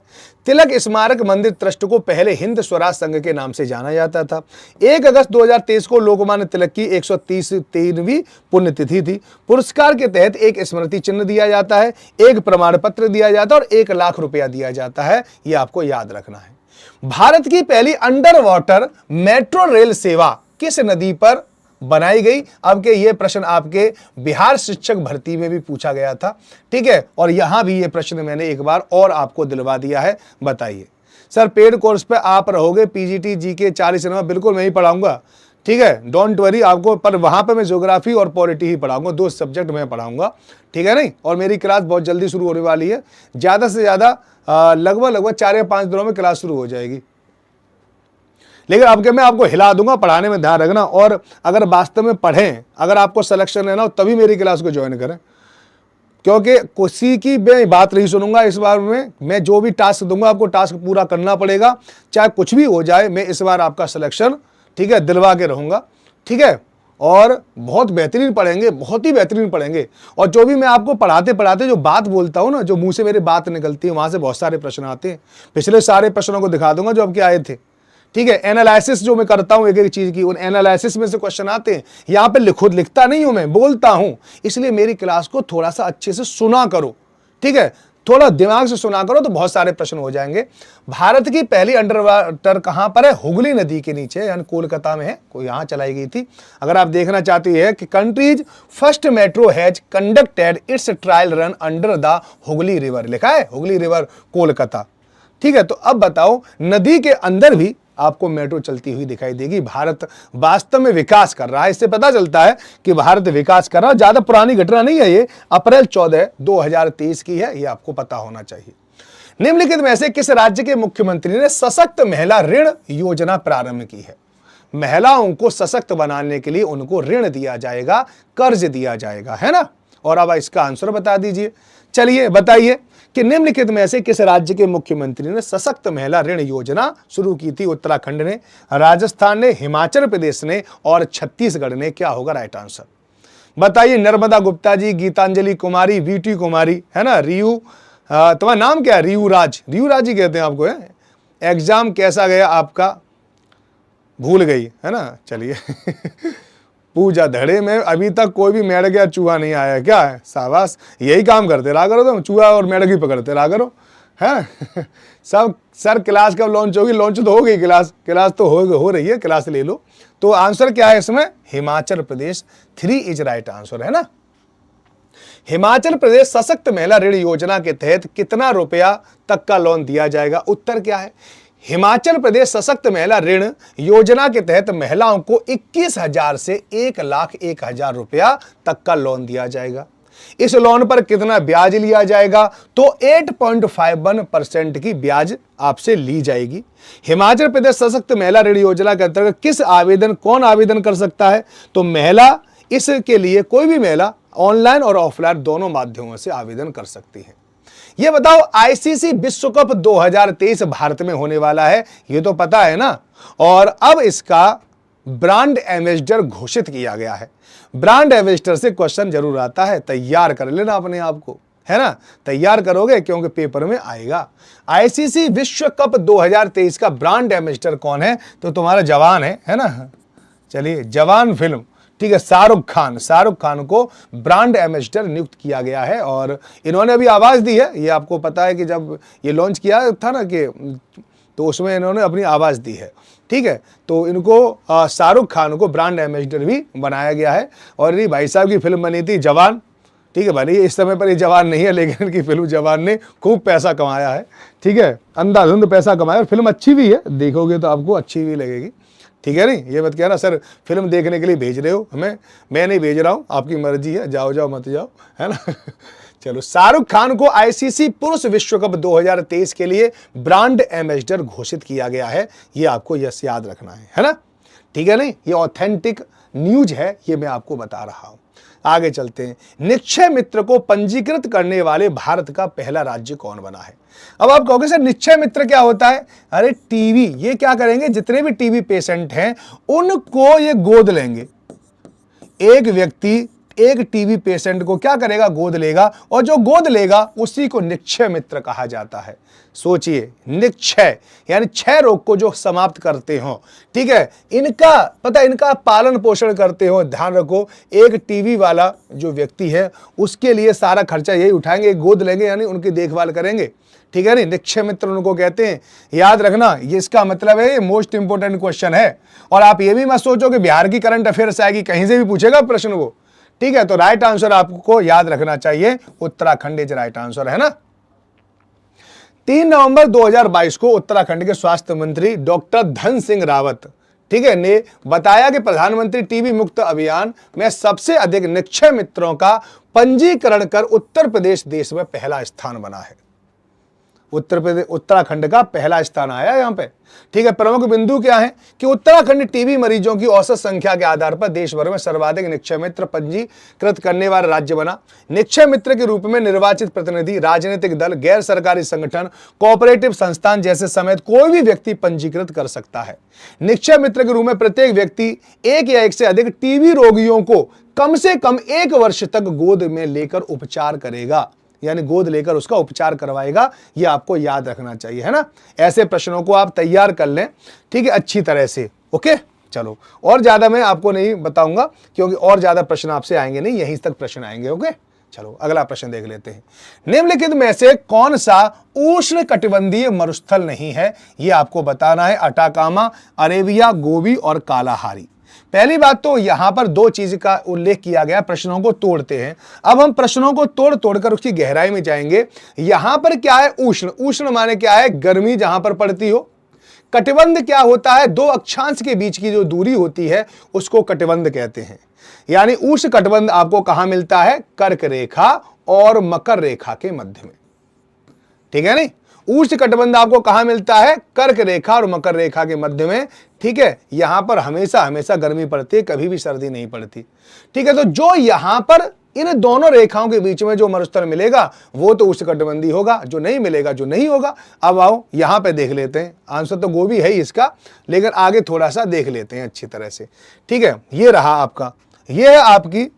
तिलक स्मारक मंदिर ट्रस्ट को पहले हिंद स्वराज संघ के नाम से जाना जाता था। 1 अगस्त 2023 को लोकमान्य तिलक की 133वीं पुण्यतिथि थी। पुरस्कार के तहत एक स्मृति चिन्ह दिया जाता है, एक प्रमाण पत्र दिया जाता है और 1 लाख रुपया दिया जाता है। यह आपको याद रखना है। भारत की पहली अंडर वाटर मेट्रो रेल सेवा किस नदी पर बनाई गई? अब के ये प्रश्न आपके बिहार शिक्षक भर्ती में भी पूछा गया था, ठीक है। और यहां भी ये प्रश्न मैंने एक बार और आपको दिलवा दिया है। बताइए सर, पेड कोर्स पे आप रहोगे, पीजीटी जीके 40 नंबर, बिल्कुल मैं ही पढ़ाऊंगा, ठीक है, डोंट वरी आपको। पर वहां पे मैं ज्योग्राफी और पॉलिटी ही पढ़ाऊंगा, 2 सब्जेक्ट मैं पढ़ाऊंगा, ठीक है नहीं। और मेरी क्लास बहुत जल्दी शुरू होने वाली है, ज्यादा से ज्यादा लगभग 4 या 5 दिनों में क्लास शुरू हो जाएगी। लेकिन अब के मैं आपको हिला दूंगा, पढ़ाने में ध्यान रखना। और अगर वास्तव में पढ़ें, अगर आपको सिलेक्शन लेना हो तभी मेरी क्लास को ज्वाइन करें, क्योंकि किसी की मैं बात नहीं सुनूंगा। इस बार में मैं जो भी टास्क दूंगा आपको टास्क पूरा करना पड़ेगा, चाहे कुछ भी हो जाए। मैं इस बार आपका सिलेक्शन, ठीक है, दिलवा के रहूंगा, ठीक है। और बहुत बेहतरीन पढ़ेंगे, बहुत ही बेहतरीन पढ़ेंगे। और जो भी मैं आपको पढ़ाते पढ़ाते जो बात बोलता हूं ना, जो मुंह से मेरी बात निकलती है, वहां से बहुत सारे प्रश्न आते हैं। पिछले सारे प्रश्नों को दिखा दूंगा जो आपके आए थे, ठीक है। एनालिसिस जो मैं करता हूं एक एक चीज की, उन एनालिसिस में से क्वेश्चन आते हैं। यहां पे लिखता नहीं हूं, मैं बोलता हूं। इसलिए मेरी क्लास को थोड़ा सा अच्छे से सुना करो, ठीक है, थोड़ा दिमाग से सुना करो तो बहुत सारे प्रश्न हो जाएंगे। भारत की पहली अंडर वाटर कहां पर है? हुगली नदी के नीचे, यानी कोलकाता में है, कोई यहां चलाई गई थी। अगर आप देखना चाहते हैं कि countries first metro has conducted it's trial run under the Hooghly river, लिखा है हुगली रिवर कोलकाता, ठीक है। तो अब बताओ, नदी के अंदर भी आपको मेट्रो चलती हुई दिखाई देगी। भारत वास्तव में विकास कर रहा है। इससे पता चलता है कि भारत विकास कर रहा है। ज्यादा पुरानी घटना नहीं है ये, अप्रैल 14, 2023 की है, ये आपको पता होना चाहिए। निम्नलिखित में से किस राज्य के मुख्यमंत्री ने सशक्त महिला ऋण योजना प्रारंभ की है? महिलाओं को सशक्त बनाने के लिए उनको ऋण दिया जाएगा, कर्ज दिया जाएगा, है ना। और अब इसका आंसर बता दीजिए। चलिए बताइए कि निम्नलिखित में से किस राज्य के मुख्यमंत्री ने सशक्त महिला ऋण योजना शुरू की थी? उत्तराखंड ने, राजस्थान ने, हिमाचल प्रदेश ने और छत्तीसगढ़ ने। क्या होगा राइट आंसर? बताइए। नर्मदा गुप्ता जी, गीतांजलि कुमारी, वीटी कुमारी, है ना, रियू, तुम्हारा नाम क्या है? रियू राज ही कहते हैं आपको, है। एग्जाम कैसा गया आपका? भूल गई, है ना। चलिए पूजा धड़े में अभी तक कोई भी मेढक या चूहा नहीं आया, क्या है? शाबाश, यही काम करते रहा करो तुम, चूहा और मेढक ही पकड़ते रहा करो, है। सब सर क्लास कब लॉन्च होगी? लॉन्च तो हो गई क्लास तो हो रही है, क्लास ले लो। तो आंसर क्या है इसमें? Himachal Pradesh. 3 is right answer, है ना। हिमाचल प्रदेश सशक्त महिला ऋण योजना के तहत कितना रुपया तक का लोन दिया जाएगा? उत्तर क्या है? हिमाचल प्रदेश सशक्त महिला ऋण योजना के तहत महिलाओं को 21,000 से 1,01,000 रुपया तक का लोन दिया जाएगा। इस लोन पर कितना ब्याज लिया जाएगा? तो 8.51% की ब्याज आपसे ली जाएगी। हिमाचल प्रदेश सशक्त महिला ऋण योजना के अंतर्गत कौन आवेदन कर सकता है? तो महिला, इसके लिए कोई भी महिला ऑनलाइन और ऑफलाइन दोनों माध्यमों से आवेदन कर सकती है। ये बताओ, आईसीसी विश्व कप 2023 भारत में होने वाला है, ये तो पता है ना। और अब इसका ब्रांड एम्बेसडर घोषित किया गया है। ब्रांड एम्बेसडर से क्वेश्चन जरूर आता है, तैयार कर लेना अपने आप को, है ना। तैयार करोगे क्योंकि पेपर में आएगा। आईसीसी विश्व कप 2023 का ब्रांड एम्बेसडर कौन है? तो तुम्हारा जवान है ना। चलिए, जवान फिल्म, ठीक है। शाहरुख खान को ब्रांड एम्बेसडर नियुक्त किया गया है। और इन्होंने अभी आवाज दी है, ये आपको पता है कि जब ये लॉन्च किया था ना, कि तो उसमें इन्होंने अपनी आवाज दी है, ठीक है। तो इनको शाहरुख खान को ब्रांड एम्बेसडर भी बनाया गया है। और ये भाई साहब की फिल्म बनी थी जवान, ठीक है। भाई इस समय पर ये जवान नहीं है, लेकिन इनकी फिल्म जवान ने खूब पैसा कमाया है, ठीक है। अंधाधुंध पैसा कमाया। और फिल्म अच्छी भी है, देखोगे तो आपको अच्छी भी लगेगी, ठीक है। नहीं ये मत कहना सर फिल्म देखने के लिए भेज रहे हो हमें, मैं नहीं भेज रहा हूं, आपकी मर्जी है, जाओ मत जाओ, है ना। चलो, शाहरुख खान को आईसीसी पुरुष विश्व कप 2023 के लिए ब्रांड एम्बेसडर घोषित किया गया है। ये आपको यस याद रखना है ना, ठीक है। नहीं, ये ऑथेंटिक न्यूज है, ये मैं आपको बता रहा हूं। आगे चलते हैं। निक्षय मित्र को पंजीकृत करने वाले भारत का पहला राज्य कौन बना है? अब आप कहोगे सर निक्षय मित्र क्या होता है? अरे टीबी, ये क्या करेंगे, जितने भी टीबी पेशेंट हैं उनको ये गोद लेंगे, एक व्यक्ति एक टीबी पेशेंट को क्या करेगा, गोद लेगा, और जो गोद लेगा उसी को निक्षय मित्र कहा जाता है। सोचिए, निक्षय यानी क्षय रोग को जो समाप्त करते हो, ठीक है, इनका पता, इनका पालन पोषण करते हो। ध्यान रखो, एक टीबी वाला जो व्यक्ति है उसके लिए सारा खर्चा यही उठाएंगे, गोद लेंगे यानी उनकी देखभाल करेंगे, ठीक है नहीं, निक्षय मित्र उनको कहते हैं। याद रखना, ये इसका मतलब है, ये मोस्ट इंपोर्टेंट क्वेश्चन है। और आप ये भी मत सोचो कि बिहार की करंट अफेयर्स आएगी, कहीं से भी पूछेगा प्रश्न वो, ठीक है। तो राइट आंसर आपको याद रखना चाहिए, उत्तराखंड इज राइट आंसर, है ना। 3 नवंबर 2022 को उत्तराखंड के स्वास्थ्य मंत्री डॉक्टर धन सिंह रावत, ठीक है, ने बताया कि प्रधानमंत्री टीबी मुक्त अभियान में सबसे अधिक निक्षय मित्रों का पंजीकरण कर उत्तर प्रदेश देश में पहला स्थान बना है। उत्तराखंड का पहला स्थान आया यहां पे, ठीक है। प्रमुख बिंदु क्या है कि उत्तराखंड टीबी मरीजों की औसत संख्या के आधार पर देश भर में सर्वाधिक निक्षय मित्र पंजीकृत करने वाला राज्य बना। निक्षय मित्र के रूप में निर्वाचित प्रतिनिधि, राजनीतिक दल, गैर सरकारी संगठन, कोऑपरेटिव संस्थान जैसे समेत कोई भी व्यक्ति पंजीकृत कर सकता है। निक्षय मित्र के रूप में प्रत्येक व्यक्ति एक या एक से अधिक टीबी रोगियों को कम से कम 1 वर्ष तक गोद में लेकर उपचार करेगा, यानी गोद लेकर उसका उपचार करवाएगा। यह आपको याद रखना चाहिए, है ना। ऐसे प्रश्नों को आप तैयार कर लें, ठीक है, अच्छी तरह से। ओके, चलो, और ज्यादा मैं आपको नहीं बताऊंगा क्योंकि और ज्यादा प्रश्न आपसे आएंगे नहीं, यहीं तक प्रश्न आएंगे। ओके, चलो अगला प्रश्न देख लेते हैं। निम्नलिखित में से कौन सा उष्ण कटिबंधीय मरुस्थल नहीं है, यह आपको बताना है। अटाकामा, अरेबिया, गोबी और कालाहारी। पहली बात तो यहां पर 2 चीज का उल्लेख किया गया, प्रश्नों को तोड़ते हैं। अब हम प्रश्नों को तोड़ तोड़कर उसकी गहराई में जाएंगे। यहां पर क्या है, उष्ण, उष्ण माने क्या है, गर्मी जहां पर पड़ती हो। कटिबंध क्या होता है, 2 अक्षांश के बीच की जो दूरी होती है उसको कटिबंध कहते हैं। यानी उष्ण कटिबंध आपको कहां मिलता है, कर्क रेखा और मकर रेखा के मध्य में, ठीक है नहीं। उष्ण कटिबंध आपको कहां मिलता है, कर्क रेखा और मकर रेखा के मध्य में, ठीक है। यहां पर हमेशा हमेशा गर्मी पड़ती है, कभी भी सर्दी नहीं पड़ती, ठीक है। तो जो यहां पर इन दोनों रेखाओं के बीच में जो मरुस्थल मिलेगा वो तो उष्ण कटिबंधी होगा, जो नहीं मिलेगा जो नहीं होगा। अब आओ यहां पे देख लेते हैं, आंसर तो गोभी है ही इसका, लेकिन आगे थोड़ा सा देख लेते हैं अच्छी तरह से, ठीक है। ये रहा आपका, ये है आपकी,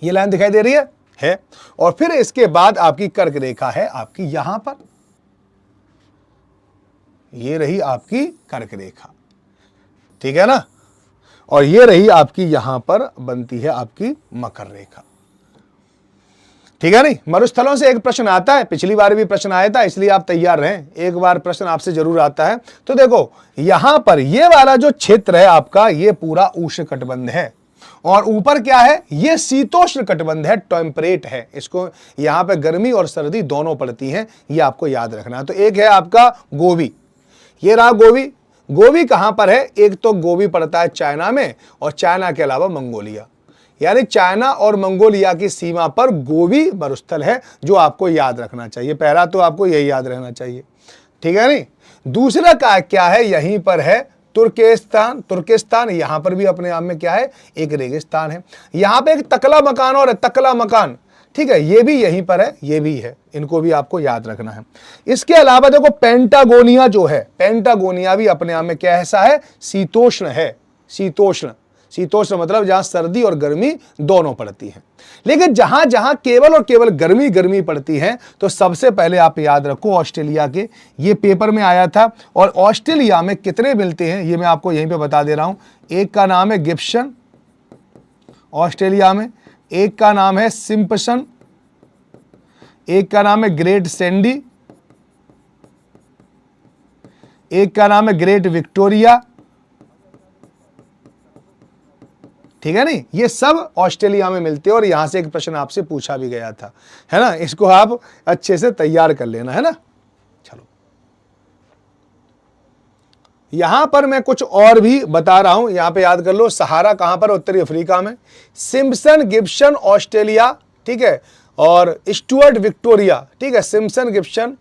ये लाइन दिखाई दे रही है। और फिर इसके बाद आपकी कर्क रेखा है आपकी यहां पर, ये रही आपकी कर्क रेखा, ठीक है ना। और ये रही आपकी यहां पर बनती है आपकी मकर रेखा, ठीक है नहीं। मरुस्थलों से एक प्रश्न आता है, पिछली बार भी प्रश्न आया था, इसलिए आप तैयार रहें, एक बार प्रश्न आपसे जरूर आता है। तो देखो यहां पर ये वाला जो क्षेत्र है आपका, ये पूरा उष्ण कटिबंध है, और ऊपर क्या है, ये शीतोष्ण कटिबंध है, टेम्परेट है। इसको यहां पे गर्मी और सर्दी दोनों पड़ती हैं, ये आपको याद रखना है। तो एक है आपका गोबी, ये रहा गोबी। गोबी कहां पर है, एक तो गोबी पड़ता है चाइना में, और चाइना के अलावा मंगोलिया, यानी चाइना और मंगोलिया की सीमा पर गोबी मरुस्थल है, जो आपको याद रखना चाहिए। पहला तो आपको यही याद रहना चाहिए, ठीक है नहीं। दूसरा का क्या है, यहीं पर है तुर्किस्तान, तुर्किस्तान यहां पर भी अपने आप में क्या है, एक रेगिस्तान है। यहां पे एक तकला मकान और है, तकला मकान, ठीक है, ये भी यहीं पर है, ये भी है, इनको भी आपको याद रखना है। इसके अलावा देखो पेंटागोनिया जो है, पेंटागोनिया भी अपने आप में क्या ऐसा है, शीतोष्ण है। शीतोष्ण, शीतोष्ण मतलब जहां सर्दी और गर्मी दोनों पड़ती है। लेकिन जहां जहां केवल और केवल गर्मी गर्मी पड़ती है, तो सबसे पहले आप याद रखो ऑस्ट्रेलिया के, ये पेपर में आया था। और ऑस्ट्रेलिया में कितने मिलते हैं ये मैं आपको यहीं पे बता दे रहा हूं। एक का नाम है गिब्सन ऑस्ट्रेलिया में, एक का नाम है सिम्पसन, एक का नाम है ग्रेट सैंडी, एक का नाम है ग्रेट विक्टोरिया, ठीक है नहीं। ये सब ऑस्ट्रेलिया में मिलते हैं, और यहां से एक प्रश्न आपसे पूछा भी गया था, है ना। इसको आप अच्छे से तैयार कर लेना, है ना। चलो यहां पर मैं कुछ और भी बता रहा हूं, यहां पे याद कर लो। सहारा कहां पर, उत्तरी अफ्रीका में। सिम्पसन गिब्सन ऑस्ट्रेलिया, ठीक है, और स्टुअर्ट विक्टोरिया, ठीक है, सिम्पसन गिब्सन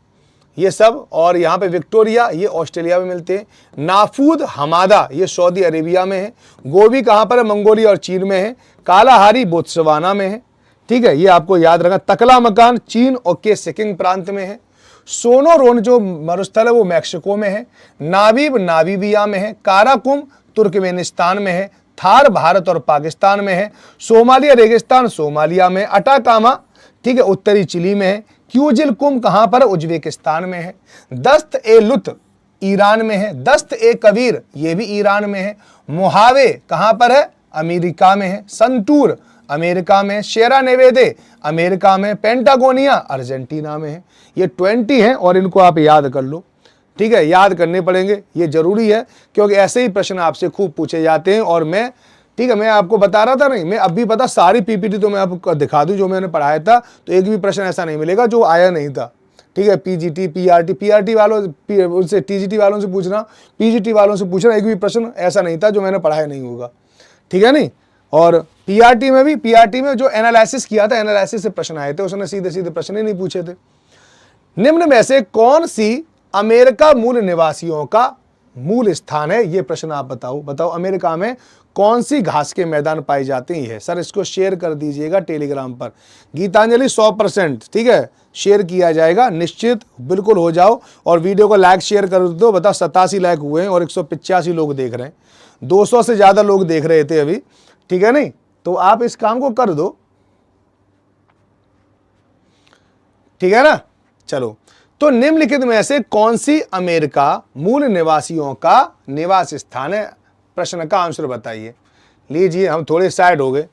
ये सब, और यहां पे विक्टोरिया ये ऑस्ट्रेलिया में मिलते हैं। नाफूद हमादा ये सऊदी अरेबिया में है। गोबी कहां पर है, मंगोलिया और चीन में है। कालाहारी बोत्सवाना में है, ठीक है, ये आपको याद रखना। तकला मकान चीन और के सिक्किम प्रांत में है। सोनोरोन जो मरुस्थल है वो मैक्सिको में है। नाबीब नामीबिया में है। काराकुम तुर्कमेनिस्तान में है। थार भारत और पाकिस्तान में है, सोमालिया रेगिस्तान सोमालिया में, अटाकामा ठीक है उत्तरी चिली में है, क्यूजिल कुम कहां पर, उज्बेकिस्तान में है, दस्त ए लुत ईरान में है, दस्त ए कबीर ये भी ईरान में है, मोहावे कहां पर है, अमेरिका में है, संतूर अमेरिका में, शेरा नेवेदे अमेरिका में, पेंटागोनिया अर्जेंटीना में है। ये 20 हैं और इनको आप याद कर लो, ठीक है, याद करने पड़ेंगे, ये जरूरी है क्योंकि ऐसे ही प्रश्न आपसे खूब पूछे जाते हैं। और मैं ठीक है, मैं आपको बता रहा था नहीं, मैं अब भी पता सारी पीपीटी तो मैं आपको दिखा दूं जो मैंने पढ़ाया था, तो एक भी प्रश्न ऐसा नहीं मिलेगा जो आया नहीं था, ठीक है। पीजीटी पीआरटी वालों उनसे, टीजीटी वालों से पूछना, पीजीटी वालों से पूछना, एक भी प्रश्न ऐसा नहीं था जो मैंने पढ़ाया नहीं होगा, ठीक है नहीं। और पीआरटी में जो एनालिसिस किया था, एनालिसिस से प्रश्न आए थे, उसने सीधे सीधे प्रश्न ही नहीं पूछे थे। निम्न में से कौन सी अमेरिका मूल निवासियों का मूल स्थान है, ये प्रश्न आप बताओ अमेरिका में कौन सी घास के मैदान पाए जाते हैं। सर इसको शेयर कर दीजिएगा टेलीग्राम पर, गीतांजलि 100% ठीक है शेयर किया जाएगा, निश्चित बिल्कुल हो जाओ। और वीडियो को लाइक शेयर कर दो, बताओ 87 लाइक हुए हैं और 185 लोग देख रहे हैं, 200 से ज्यादा लोग देख रहे थे अभी, ठीक है नहीं, तो आप इस काम को कर दो, ठीक है ना। चलो, तो निम्नलिखित में से कौन सी अमेरिका मूल निवासियों का निवास स्थान है, प्रश्न का आंसर बताइए। लीजिए, हम थोड़े साइड हो गए,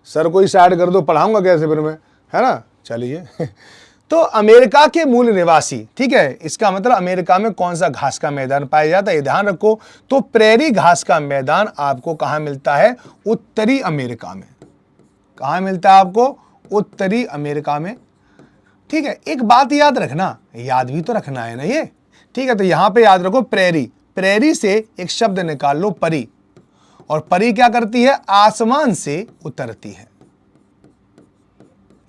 सर को ही साइड कर दो, पढ़ाऊंगा कैसे फिर मैं, है ना। चलिए तो अमेरिका के मूल निवासी, ठीक है, इसका मतलब अमेरिका में कौन सा घास का मैदान पाया जाता है, ये ध्यान रखो। तो प्रेरी घास का मैदान आपको कहां मिलता है, उत्तरी अमेरिका में। कहां मिलता है आपको, उत्तरी अमेरिका में, ठीक है। एक बात याद रखना, याद भी तो रखना है ना ये, ठीक है। तो यहां पे याद रखो प्रेरी, प्रेरी से एक शब्द निकाल लो परी, और परी क्या करती है, आसमान से उतरती है।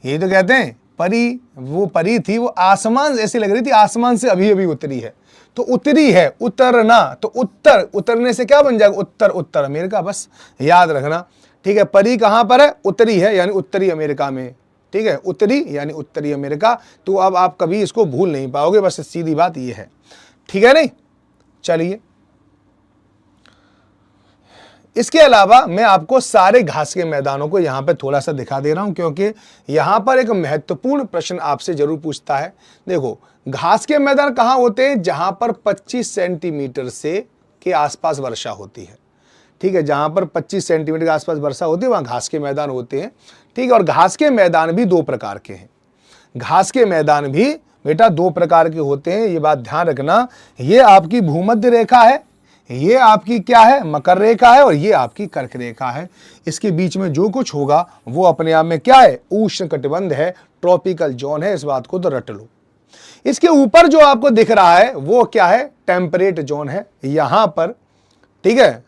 यही तो कहते हैं परी, वो परी थी, वो आसमान ऐसी लग रही थी, आसमान से अभी अभी उतरी है, तो उतरी है, उतरना, तो उत्तर, उतरने से क्या बन जाएगा, उत्तर, उत्तर अमेरिका, बस याद रखना, ठीक है। परी कहां पर है, उत्तरी है, यानी उत्तरी अमेरिका में, ठीक है, उत्तरी यानी उत्तरी अमेरिका। तो अब आप कभी इसको भूल नहीं पाओगे, बस सीधी बात ये है, ठीक है नहीं। चलिए, इसके अलावा मैं आपको सारे घास के मैदानों को यहां पे थोड़ा सा दिखा दे रहा हूं, क्योंकि यहां पर एक महत्वपूर्ण प्रश्न आपसे जरूर पूछता है। देखो, घास के मैदान कहां होते हैं, जहां पर 25 सेंटीमीटर से के आसपास वर्षा होती है, ठीक है। जहां पर 25 सेंटीमीटर के आसपास वर्षा होती है वहां घास के मैदान होते हैं, ठीक है। और घास के मैदान भी 2 प्रकार के हैं, घास के मैदान भी बेटा 2 प्रकार के होते हैं, ये बात ध्यान रखना। ये आपकी भूमध्य रेखा है, ये आपकी क्या है, मकर रेखा है, और ये आपकी कर्क रेखा है। इसके बीच में जो कुछ होगा वो अपने आप में क्या है, उष्ण कटिबंध है, ट्रॉपिकल जोन है, इस बात को तो रट लो। इसके ऊपर जो आपको दिख रहा है वो क्या है, टेम्परेट जोन है यहां पर, ठीक है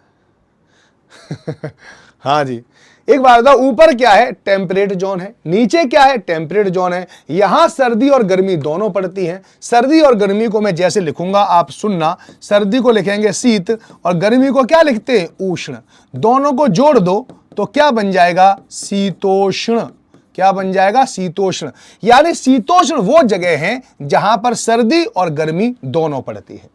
हाँ जी, एक बात बताओ, ऊपर क्या है, टेम्परेट जोन है, नीचे क्या है, टेम्परेट जोन है। यहां सर्दी और गर्मी दोनों पड़ती हैं। सर्दी और गर्मी को मैं जैसे लिखूंगा आप सुनना, सर्दी को लिखेंगे शीत और गर्मी को क्या लिखते हैं, उष्ण। दोनों को जोड़ दो तो क्या बन जाएगा, शीतोष्ण। क्या बन जाएगा, शीतोष्ण। यानी शीतोष्ण वो जगह है जहां पर सर्दी और गर्मी दोनों पड़ती है।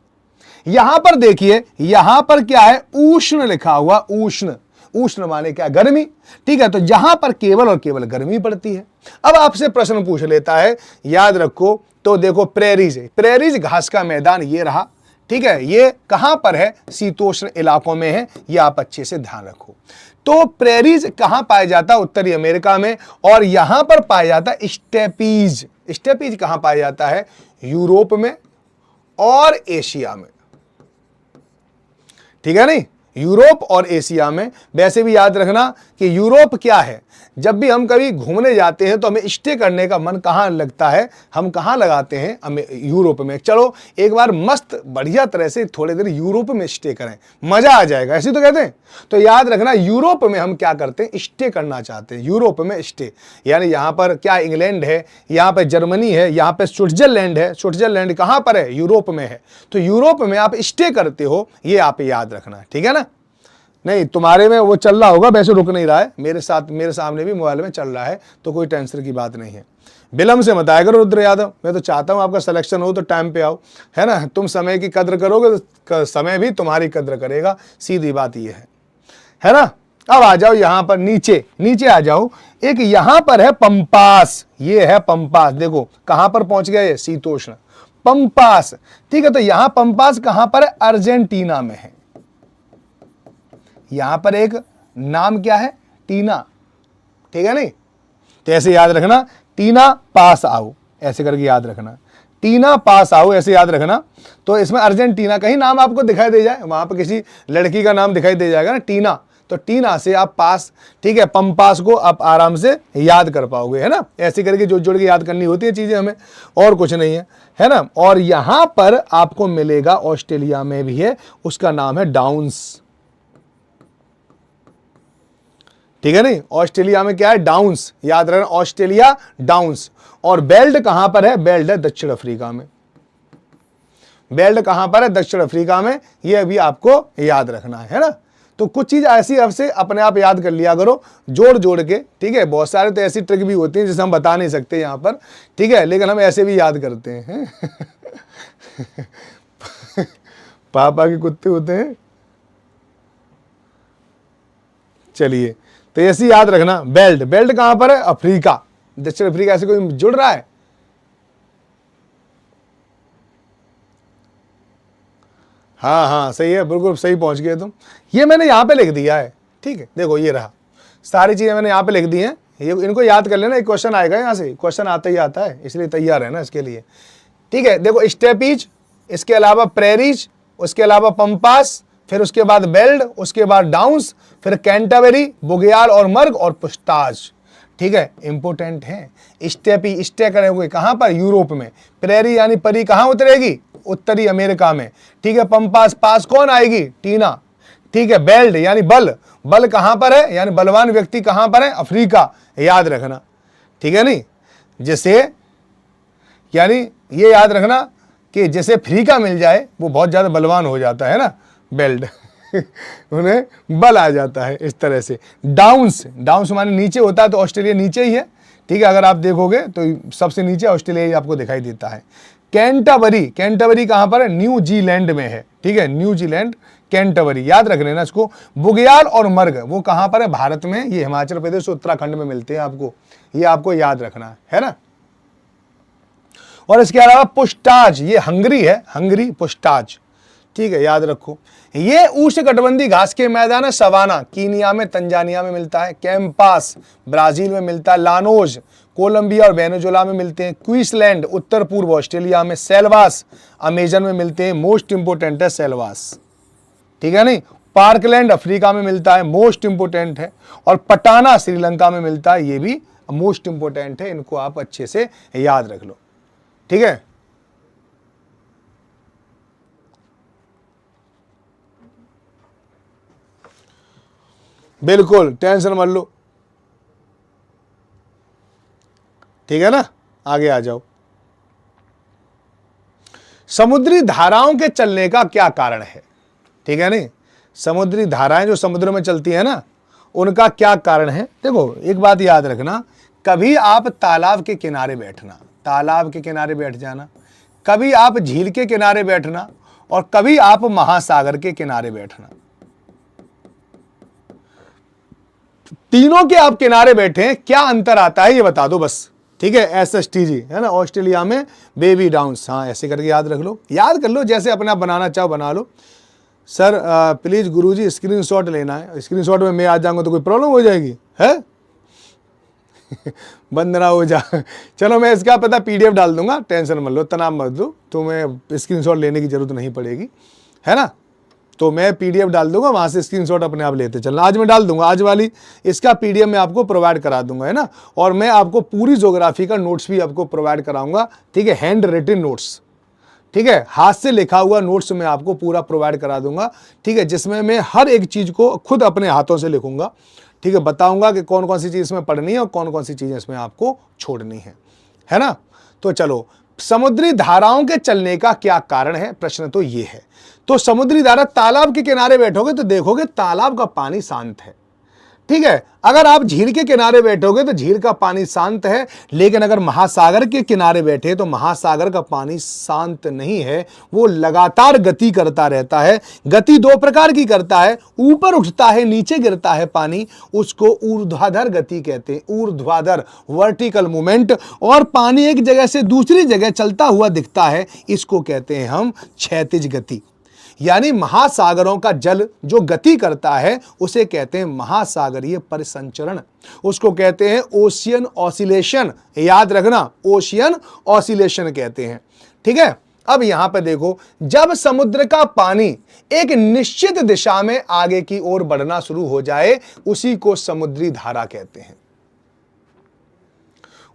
यहां पर देखिए, यहां पर क्या है, उष्ण लिखा हुआ, उष्ण। उष्ण माने क्या, गर्मी, ठीक है। तो जहां पर केवल और केवल गर्मी पड़ती है। अब आपसे प्रश्न पूछ लेता है, याद रखो, तो देखो प्रेरीज घास का मैदान ये रहा, ठीक है। ये कहां पर है, शीतोष्ण इलाकों में है, ये आप अच्छे से ध्यान रखो। तो प्रेरीज कहां पाया जाता है, उत्तरी अमेरिका में। और यहां पर पाया जाता है स्टेपीज। स्टेपीज कहां पाया जाता है, यूरोप में और एशिया में, ठीक है नहीं, यूरोप और एशिया में। वैसे भी याद रखना कि यूरोप क्या है, जब भी हम कभी घूमने जाते हैं तो हमें स्टे करने का मन कहाँ लगता है, हम कहाँ लगाते हैं, यूरोप में। चलो एक बार मस्त बढ़िया तरह से थोड़े देर यूरोप में स्टे करें, मजा आ जाएगा, ऐसे तो कहते हैं। तो याद रखना, यूरोप में हम क्या करते हैं, स्टे करना चाहते हैं, यूरोप में स्टे। यानी यहाँ पर क्या, इंग्लैंड है, यहाँ पर जर्मनी है, यहाँ पर स्विट्जरलैंड है। स्विट्जरलैंड कहाँ पर है, यूरोप में है। तो यूरोप में आप स्टे करते हो, ये आप याद रखना, ठीक है ना। नहीं, तुम्हारे में वो चल रहा होगा, वैसे रुक नहीं रहा है, मेरे साथ, मेरे सामने भी मोबाइल में चल रहा है, तो कोई टेंशन की बात नहीं है। विलम्ब से मत आया करो रुद्र यादव, मैं तो चाहता हूं आपका सिलेक्शन हो तो टाइम पे आओ, है ना। तुम समय की कद्र करोगे तो समय भी तुम्हारी कद्र करेगा, सीधी बात ये है ना। अब आ जाओ यहां पर नीचे, नीचे आ जाओ। एक यहां पर है पंपास, ये है पंपास, देखो कहां पर पहुंच गए, शीतोष्ण पंपास। ठीक है, तो यहां पंपास कहां पर है, अर्जेंटीना में है। यहां पर एक नाम क्या है, टीना, ठीक है नहीं, तो ऐसे याद रखना, टीना पास आओ, ऐसे करके याद रखना, टीना पास आओ, ऐसे याद रखना। तो इसमें अर्जेंटीना कहीं नाम आपको दिखाई दे जाए, वहां पर किसी लड़की का नाम दिखाई दे जाएगा ना, टीना, तो टीना से आप पास, ठीक है, पंपास को आप आराम से याद कर पाओगे, है ना। ऐसे करके जोड़ के याद करनी होती है चीजें हमें, और कुछ नहीं है ना। और यहां पर आपको मिलेगा, ऑस्ट्रेलिया में भी है, उसका नाम है डाउन्स, ठीक है नहीं। ऑस्ट्रेलिया में क्या है, डाउन्स, याद रखना, ऑस्ट्रेलिया डाउन्स। और बेल्ट कहां पर है, बेल्ट है दक्षिण अफ्रीका में। बेल्ट कहां पर है, दक्षिण अफ्रीका में, यह भी आपको याद रखना है ना। तो कुछ चीज ऐसी आपसे अपने आप याद कर लिया करो, जोड़ के, ठीक है। बहुत सारे तो ऐसी ट्रिक भी होती हैं जिसे हम बता नहीं सकते यहां पर, ठीक है, लेकिन हम ऐसे भी याद करते हैं। पापा के कुत्ते होते हैं। चलिए, तो ऐसे याद रखना, बेल्ट, बेल्ट कहां पर है, अफ्रीका, दक्षिण अफ्रीका से कोई जुड़ रहा है। हाँ हाँ सही है, बिल्कुल सही पहुंच गए तुम। ये मैंने यहां पे लिख दिया है, ठीक है, देखो ये रहा, सारी चीजें मैंने यहां पे लिख दी हैं, ये इनको याद कर लेना, एक क्वेश्चन आएगा यहां से, क्वेश्चन आता ही आता है, इसलिए तैयार है ना इसके लिए, ठीक है। देखो स्टेपीज, इसके अलावा प्रेरीज, उसके अलावा पंपास, फिर उसके बाद बेल्ट, उसके बाद डाउन्स, फिर कैंटरबरी, बुग्याल और मर्ग और पुस्ताज, ठीक है, इंपोर्टेंट है। स्टेपी, स्टे करेंगे कहां पर, यूरोप में। प्रेरी यानी परी कहां उतरेगी, उत्तरी अमेरिका में, ठीक है। पंपास, पास कौन आएगी, टीना, ठीक है। बेल्ट यानी बल, बल कहां पर है, यानी बलवान व्यक्ति कहां पर है, अफ्रीका, याद रखना, ठीक है नहीं। जैसे यानी ये याद रखना कि जैसे अफ्रीका मिल जाए वो बहुत ज्यादा बलवान हो जाता है ना, बेल्ट। उन्हें बल आ जाता है इस तरह से। डाउन्स, डाउन्स माने नीचे होता है, तो ऑस्ट्रेलिया नीचे ही है, ठीक है। अगर आप देखोगे तो सबसे नीचे ऑस्ट्रेलिया ही आपको दिखाई देता है। कैंटरबरी, कैंटरबरी कहां पर है, न्यूजीलैंड में है, ठीक है, न्यूजीलैंड, कैंटरबरी, याद रख लेना इसको। बुग्याल और मर्ग वो कहां पर है, भारत में, ये हिमाचल प्रदेश उत्तराखंड में मिलते हैं आपको, ये आपको याद रखना है ना। और इसके अलावा पुस्ताज, ये हंगरी है, हंगरी पुस्ताज, ठीक है, याद रखो। ये उष्णकटिबंधीय घास के मैदान है, सवाना, कीनिया में, तंजानिया में मिलता है। कैंपास, ब्राजील में मिलता है। लानोज, कोलंबिया और वेनेजुएला में मिलते हैं। क्वींसलैंड, उत्तर पूर्व ऑस्ट्रेलिया में। सेल्वास, अमेजन में मिलते हैं, मोस्ट इंपोर्टेंट है सेल्वास, ठीक है नहीं। पार्कलैंड अफ्रीका में मिलता है, मोस्ट इंपोर्टेंट है। और पटाना श्रीलंका में मिलता है, ये भी मोस्ट इंपोर्टेंट है, इनको आप अच्छे से याद रख लो, ठीक है। बिल्कुल टेंशन मत लो, ठीक है ना। आगे आ जाओ। समुद्री धाराओं के चलने का क्या कारण है, ठीक है नहीं। समुद्री धाराएं जो समुद्र में चलती है ना, उनका क्या कारण है। देखो एक बात याद रखना, कभी आप तालाब के किनारे बैठना, तालाब के किनारे बैठ जाना, कभी आप झील के किनारे बैठना, और कभी आप महासागर के किनारे बैठना, तीनों के आप किनारे बैठे हैं, क्या अंतर आता है ये बता दो बस, ठीक है। SSTG है ना, ऑस्ट्रेलिया में बेबी डाउन्स, हाँ ऐसे करके याद रख लो, याद कर लो, जैसे अपना बनाना चाहो बना लो। सर प्लीज गुरुजी स्क्रीनशॉट लेना है, स्क्रीनशॉट में मैं आ जाऊंगा तो कोई प्रॉब्लम हो जाएगी है। बंद ना हो जा। चलो मैं इसका पता PDF डाल दूंगा, टेंशन मत लो, तनाव मत दो, तुम्हें स्क्रीनशॉट लेने की जरूरत नहीं पड़ेगी, है ना। तो मैं PDF डाल दूंगा, वहां से स्क्रीनशॉट अपने आप लेते चलना। आज मैं डाल दूंगा, आज वाली इसका PDF मैं आपको प्रोवाइड करा दूंगा, है ना। और मैं आपको पूरी ज्योग्राफी का नोट्स भी आपको प्रोवाइड कराऊंगा, ठीक है, हैंड रिटन नोट्स, ठीक है, हाथ से लिखा हुआ नोट्स मैं आपको पूरा प्रोवाइड करा दूंगा, ठीक है, जिसमें मैं हर एक चीज को खुद अपने हाथों से लिखूंगा, ठीक है, बताऊंगा कि कौन कौन सी चीज इसमें पढ़नी है और कौन कौन सी चीजें इसमें आपको छोड़नी है ना। तो चलो, समुद्री धाराओं के चलने का क्या कारण है, प्रश्न तो ये है। तो समुद्री धारा, तालाब के किनारे बैठोगे तो देखोगे तालाब का पानी शांत है, ठीक है, अगर आप झील के किनारे बैठोगे तो झील का पानी शांत है, लेकिन अगर महासागर के किनारे बैठे तो महासागर का पानी शांत नहीं है, वो लगातार गति करता रहता है। गति दो प्रकार की करता है, ऊपर उठता है नीचे गिरता है पानी, उसको ऊर्ध्वाधर गति कहते हैं, ऊर्ध्वाधर वर्टिकल मूवमेंट। और पानी एक जगह से दूसरी जगह चलता हुआ दिखता है, इसको कहते हैं हम क्षैतिज गति। यानी महासागरों का जल जो गति करता है उसे कहते हैं महासागरीय परिसंचरण, उसको कहते हैं ओशियन ऑसिलेशन। याद रखना, ओशियन ऑसिलेशन कहते हैं। ठीक है, अब यहां पे देखो, जब समुद्र का पानी एक निश्चित दिशा में आगे की ओर बढ़ना शुरू हो जाए उसी को समुद्री धारा कहते हैं,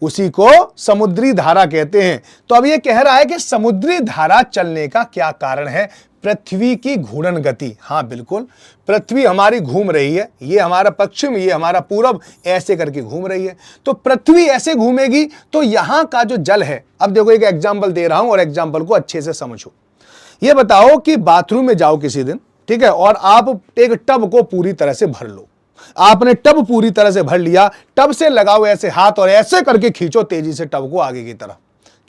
उसी को समुद्री धारा कहते हैं। तो अब यह कह रहा है कि समुद्री धारा चलने का क्या कारण है? पृथ्वी की घूर्णन गति। हां बिल्कुल, पृथ्वी हमारी घूम रही है, ये हमारा पश्चिम, ये हमारा पूरब, ऐसे करके घूम रही है। तो पृथ्वी ऐसे घूमेगी तो यहां का जो जल है, अब देखो एक एग्जांपल दे रहा हूं और एग्जांपल को अच्छे से समझो। ये बताओ कि बाथरूम में जाओ किसी दिन, ठीक है, और आप एक टब को पूरी तरह से भर लो। आपने टब पूरी तरह से भर लिया, टब से लगाओ ऐसे हाथ और ऐसे करके खींचो तेजी से टब को आगे की तरफ,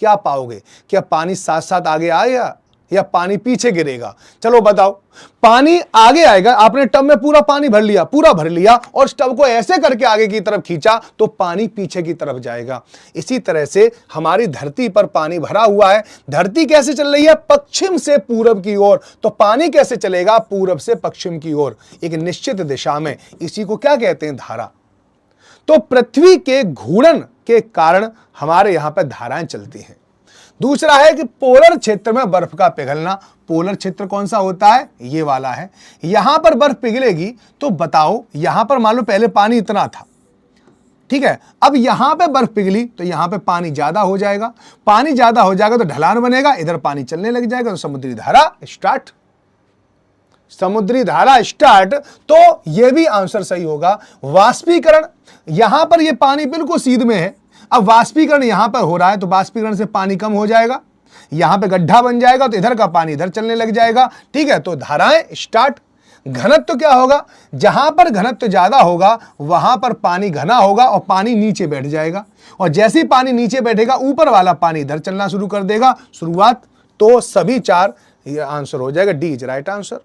क्या पाओगे? क्या पानी साथ साथ आगे आएगा या पानी पीछे गिरेगा? चलो बताओ, पानी आगे आएगा। आपने टब में पूरा पानी भर लिया, पूरा भर लिया, और टब को ऐसे करके आगे की तरफ खींचा तो पानी पीछे की तरफ जाएगा। इसी तरह से हमारी धरती पर पानी भरा हुआ है। धरती कैसे चल रही है? पश्चिम से पूरब की ओर। तो पानी कैसे चलेगा? पूरब से पश्चिम की ओर, एक निश्चित दिशा में। इसी को क्या कहते हैं? धारा। तो पृथ्वी के घूर्णन के कारण हमारे यहां पर धाराएं चलती हैं। दूसरा है कि पोलर क्षेत्र में बर्फ का पिघलना। पोलर क्षेत्र कौन सा होता है? ये वाला है। यहां पर बर्फ पिघलेगी तो बताओ, यहां पर मान लो पहले पानी इतना था, ठीक है, अब यहां पे बर्फ पिघली तो यहां पे पानी ज्यादा हो जाएगा। पानी ज्यादा हो जाएगा तो ढलान बनेगा, इधर पानी चलने लग जाएगा, तो समुद्री धारा स्टार्ट। समुद्री धारा स्टार्ट। तो यह भी आंसर सही होगा। वाष्पीकरण, यहां पर यह पानी बिल्कुल सीध में है, अब वाष्पीकरण यहां पर हो रहा है तो वाष्पीकरण से पानी कम हो जाएगा, यहां पे गड्ढा बन जाएगा तो इधर का पानी इधर चलने लग जाएगा। ठीक है, तो धाराएं स्टार्ट। घनत्व क्या होगा? जहां पर घनत्व ज्यादा होगा वहां पर पानी घना होगा और पानी नीचे बैठ जाएगा, और जैसे ही पानी नीचे बैठेगा ऊपर वाला पानी इधर चलना शुरू कर देगा, शुरुआत। तो सभी चार ये आंसर हो जाएगा। D is right answer.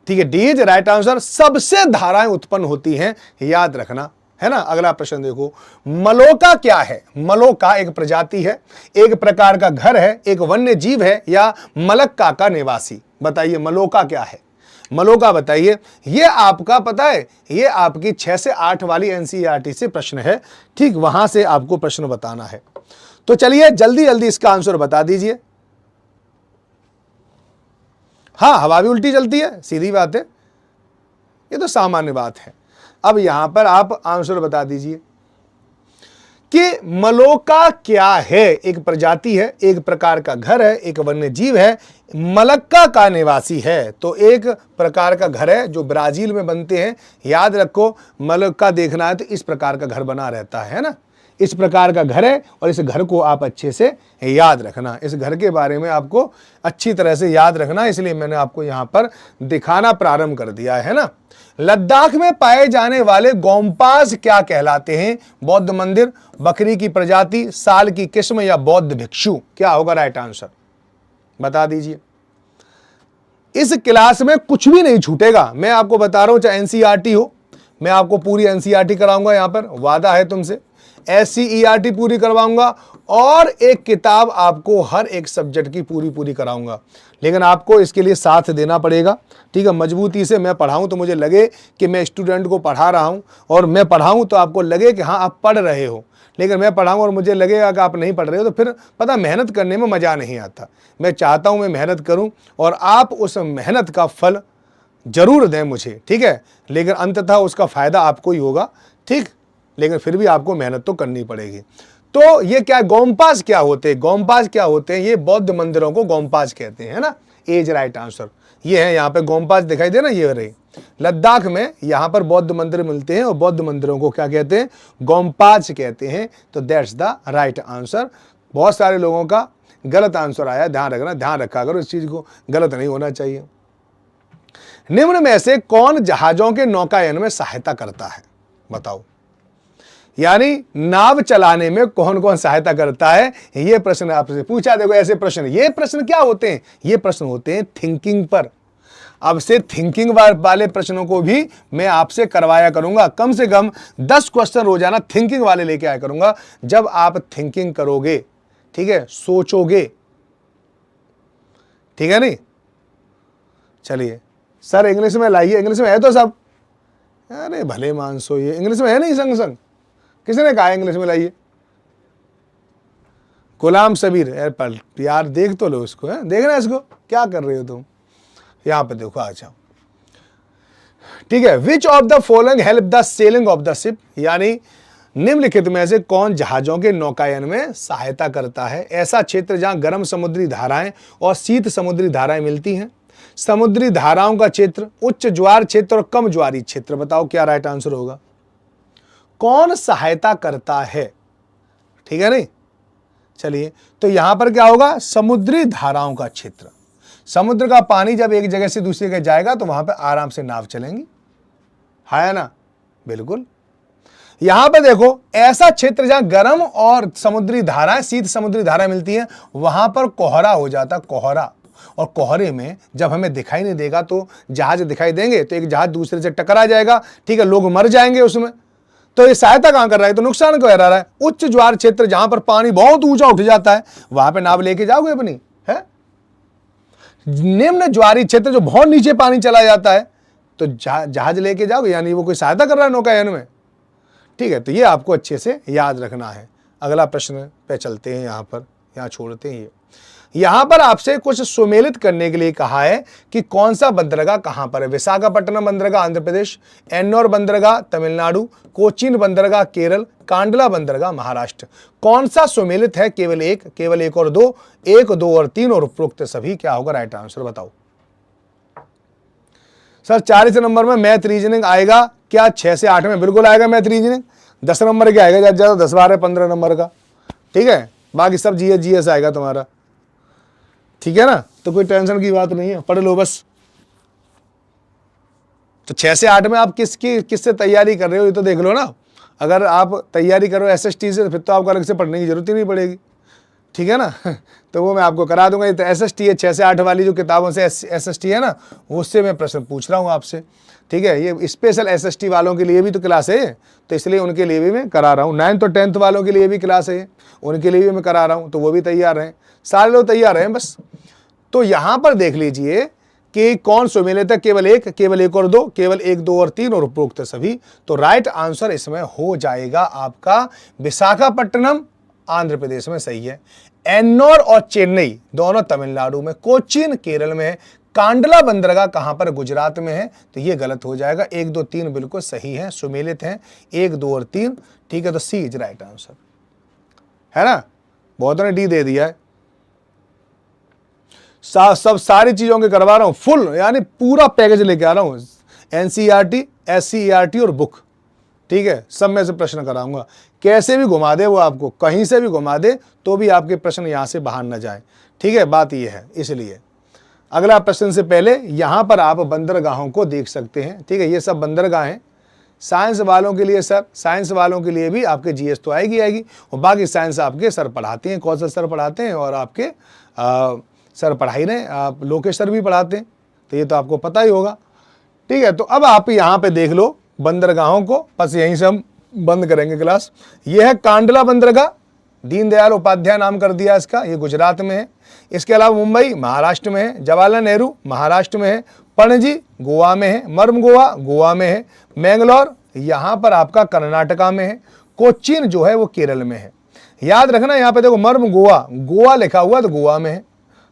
ठीक है, डी इज राइट आंसर। सबसे धाराएं उत्पन्न होती हैं, याद रखना, है ना। अगला प्रश्न देखो, मलोका क्या है? मलोका एक प्रजाति है, एक प्रकार का घर है, एक वन्य जीव है, या मलक्का का निवासी? बताइए मलोका क्या है? मलोका बताइए। ये आपका पता है, ये आपकी 6 से 8 वाली एनसीईआरटी से प्रश्न है, ठीक, वहां से आपको प्रश्न बताना है। तो चलिए जल्दी जल्दी इसका आंसर बता दीजिए। हाँ, हवा भी उल्टी चलती है, सीधी बात है, ये तो सामान्य बात है। अब यहां पर आप आंसर बता दीजिए कि मलोका क्या है? एक प्रजाति है, एक प्रकार का घर है, एक वन्य जीव है, मलक्का का निवासी है। तो एक प्रकार का घर है जो ब्राजील में बनते हैं। याद रखो, मलक्का देखना है तो इस प्रकार का घर बना रहता है ना, इस प्रकार का घर है, और इस घर को आप अच्छे से याद रखना। इस घर के बारे में आपको अच्छी तरह से याद रखना, इसलिए मैंने आपको यहां पर दिखाना प्रारंभ कर दिया है ना। लद्दाख में पाए जाने वाले गोम्पास क्या कहलाते हैं? बौद्ध मंदिर, बकरी की प्रजाति, साल की किस्म, या बौद्ध भिक्षु? क्या होगा राइट आंसर? बता दीजिए। इस क्लास में कुछ भी नहीं छूटेगा, मैं आपको बता रहा हूं, चाहे एनसीईआरटी हो, मैं आपको पूरी एनसीईआरटी कराऊंगा, यहां पर वादा है तुमसे। एससीईआरटी पूरी करवाऊंगा और एक किताब आपको हर एक सब्जेक्ट की पूरी कराऊंगा, लेकिन आपको इसके लिए साथ देना पड़ेगा। ठीक है, मजबूती से मैं पढ़ाऊं तो मुझे लगे कि मैं स्टूडेंट को पढ़ा रहा हूं, और मैं पढ़ाऊं तो आपको लगे कि हाँ आप पढ़ रहे हो। लेकिन मैं पढ़ाऊं और मुझे लगेगा कि आप नहीं पढ़ रहे हो, तो फिर पता मेहनत करने में मज़ा नहीं आता। मैं चाहता हूं मैं मेहनत करूं और आप उस मेहनत का फल जरूर दें मुझे, ठीक है, लेकिन अंततः उसका फ़ायदा आपको ही होगा, ठीक, लेकिन फिर भी आपको मेहनत तो करनी पड़ेगी। तो ये क्या गोम्पास क्या होते हैं? गोम्पास क्या होते हैं? ये बौद्ध मंदिरों को गोम्पास कहते हैं ना। एज राइट आंसर ये है। यहाँ पे गोम्पास दिखाई दे ना, ये रही लद्दाख में, यहाँ पर बौद्ध मंदिर मिलते हैं और बौद्ध मंदिरों को क्या कहते हैं? गोम्पास कहते हैं। तो दैट्स द राइट आंसर। बहुत सारे लोगों का गलत आंसर आया, ध्यान रखना, ध्यान रखा करो इस चीज को, गलत नहीं होना चाहिए। निम्न में से कौन जहाजों के नौकायन में सहायता करता है? बताओ। यानी नाव चलाने में कौन कौन सहायता करता है, यह प्रश्न आपसे पूछा। देखो ऐसे प्रश्न, ये प्रश्न क्या होते हैं? ये प्रश्न होते हैं थिंकिंग पर। अब से थिंकिंग वाले प्रश्नों को भी मैं आपसे करवाया करूंगा। कम से कम 10 क्वेश्चन रोजाना थिंकिंग वाले लेके आया करूंगा। जब आप थिंकिंग करोगे, ठीक है, सोचोगे, ठीक है नहीं। चलिए सर इंग्लिश में लाइए, इंग्लिश में है तो सब। अरे भले मानसो, ये इंग्लिश में है नहीं संग संग, किसने कहा इंग्लिश में लाइए? गुलाम सबीर यार देख तो लो इसको, है देख रहे हैं इसको, क्या कर रहे हो तुम? यहां पे देखो, आ जाओ, ठीक है। Which of the following help the selling of the ship, यानी निम्नलिखित में से कौन जहाजों के नौकायन में सहायता करता है? ऐसा क्षेत्र जहां गर्म समुद्री धाराएं और शीत समुद्री धाराएं मिलती हैं। समुद्री धाराओं का क्षेत्र, उच्च ज्वार क्षेत्र और कम ज्वारी क्षेत्र। बताओ क्या राइट आंसर होगा? कौन सहायता करता है, ठीक है नहीं। चलिए तो यहां पर क्या होगा? समुद्री धाराओं का क्षेत्र। समुद्र का पानी जब एक जगह से दूसरी जगह जाएगा तो वहां पे आराम से नाव चलेंगी, है ना? बिल्कुल। यहां पे देखो, ऐसा क्षेत्र जहां गर्म और समुद्री धाराएं, शीत समुद्री धाराएं मिलती हैं, वहां पर कोहरा हो जाता, कोहरा। और कोहरे में जब हमें दिखाई नहीं देगा तो जहाज दिखाई देंगे तो एक जहाज दूसरे से टकरा जाएगा, ठीक है, लोग मर जाएंगे उसमें। तो ये सहायता कहां कर रहा है? तो नुकसान को रहा है। उच्च ज्वार क्षेत्र जहां पर पानी बहुत ऊंचा उठ जाता है, वहां पे नाव लेके जाओगे अपनी, है। निम्न ज्वारी क्षेत्र जो बहुत नीचे पानी चला जाता है, तो जहाज लेके जाओगे, यानी वो कोई सहायता कर रहा है नौकायन में, ठीक है। तो ये आपको अच्छे से याद रखना है। अगला प्रश्न पे चलते हैं, यहां छोड़ते हैं ये। यहां पर आपसे कुछ सुमेलित करने के लिए कहा है कि कौन सा बंदरगाह कहां पर है। विशाखापट्टनम बंदरगाह आंध्र प्रदेश, एन्नोर बंदरगाह तमिलनाडु, कोचीन बंदरगाह केरल, कांडला बंदरगाह महाराष्ट्र। कौन सा सुमेलित है? केवल एक और दो, 1, 2 और 3 और उपरोक्त सभी। क्या होगा राइट आंसर? बताओ सर। 40 नंबर में मैथ रीजनिंग आएगा क्या? 6 से 8 में बिल्कुल आएगा मैथ रीजनिंग। 10 नंबर के आएगा ज्यादा, 10, 12, 15 नंबर का, ठीक है। बाकी सब जीएस आएगा तुम्हारा, ठीक है ना। तो कोई टेंशन की बात नहीं है, पढ़ लो बस। तो 6 से 8 में आप किससे तैयारी कर रहे हो ये तो देख लो ना। अगर आप तैयारी करो एसएसटी से, फिर तो आपको अलग से पढ़ने की जरूरत ही नहीं पड़ेगी, ठीक है ना। तो वो मैं आपको करा दूंगा। तो एसएसटी है 6 से 8 वाली जो किताबों से एसएसटी है ना, उससे मैं प्रश्न पूछ रहा हूँ आपसे, ठीक है। ये स्पेशल एसएसटी वालों के लिए भी तो क्लास है, तो इसलिए उनके लिए भी मैं करा रहा हूँ। 9th और 10th वालों के लिए भी क्लास है, उनके लिए भी मैं करा रहा हूँ, तो वो भी तैयार हैं, सारे लोग तैयार हैं बस। तो यहां पर देख लीजिए कि कौन सुमेलित है? केवल एक और दो, केवल 1, 2 और 3 और उपरोक्त सभी। तो राइट आंसर इसमें हो जाएगा आपका विशाखापट्टनम आंध्र प्रदेश में सही है। एन्नोर और चेन्नई दोनों तमिलनाडु में, कोचीन केरल में है, कांडला बंदरगाह कहां पर? गुजरात में है। तो ये गलत हो जाएगा। 1, 2, 3 बिल्कुल सही है, सुमेलित है 1, 2 और 3, ठीक है। तो सी इज राइट आंसर, है ना। बहुत ने डी दे दिया है। सब सारी चीजों के करवा रहा हूं फुल, यानी पूरा पैकेज लेके आ रहा हूं। एनसीईआरटी, एससीईआरटी और बुक, ठीक है, सब में से प्रश्न कराऊंगा। कैसे भी घुमा दे वो, आपको कहीं से भी घुमा दे तो भी आपके प्रश्न यहां से बाहर न जाए, ठीक है। बात ये है। इसलिए अगला प्रश्न से पहले यहां पर आप बंदरगाहों को देख सकते हैं, ठीक है। ये सब बंदरगाह हैं। साइंस वालों के लिए सर, साइंस वालों के लिए भी आपके जीएस तो आएगी। और बाकी साइंस आपके सर पढ़ाते हैं, कौशल सर पढ़ाते हैं, और आपके सर पढ़ाई रहे, आप लोकेश सर भी पढ़ाते हैं, तो ये तो आपको पता ही होगा, ठीक है। तो अब आप यहाँ पे देख लो बंदरगाहों को, बस यहीं से हम बंद करेंगे क्लास। ये है कांडला बंदरगाह, दीनदयाल उपाध्याय नाम कर दिया इसका, ये गुजरात में है। इसके अलावा मुंबई महाराष्ट्र में है, जवाहरलाल नेहरू महाराष्ट्र में है, पणजी गोवा में है, मर्मगोवा गोवा में है, मैंगलोर यहाँ पर आपका कर्नाटका में है, कोचीन जो है वो केरल में है। याद रखना यहाँ पे देखो मर्मगोवा, गोवा लिखा हुआ तो गोवा में है,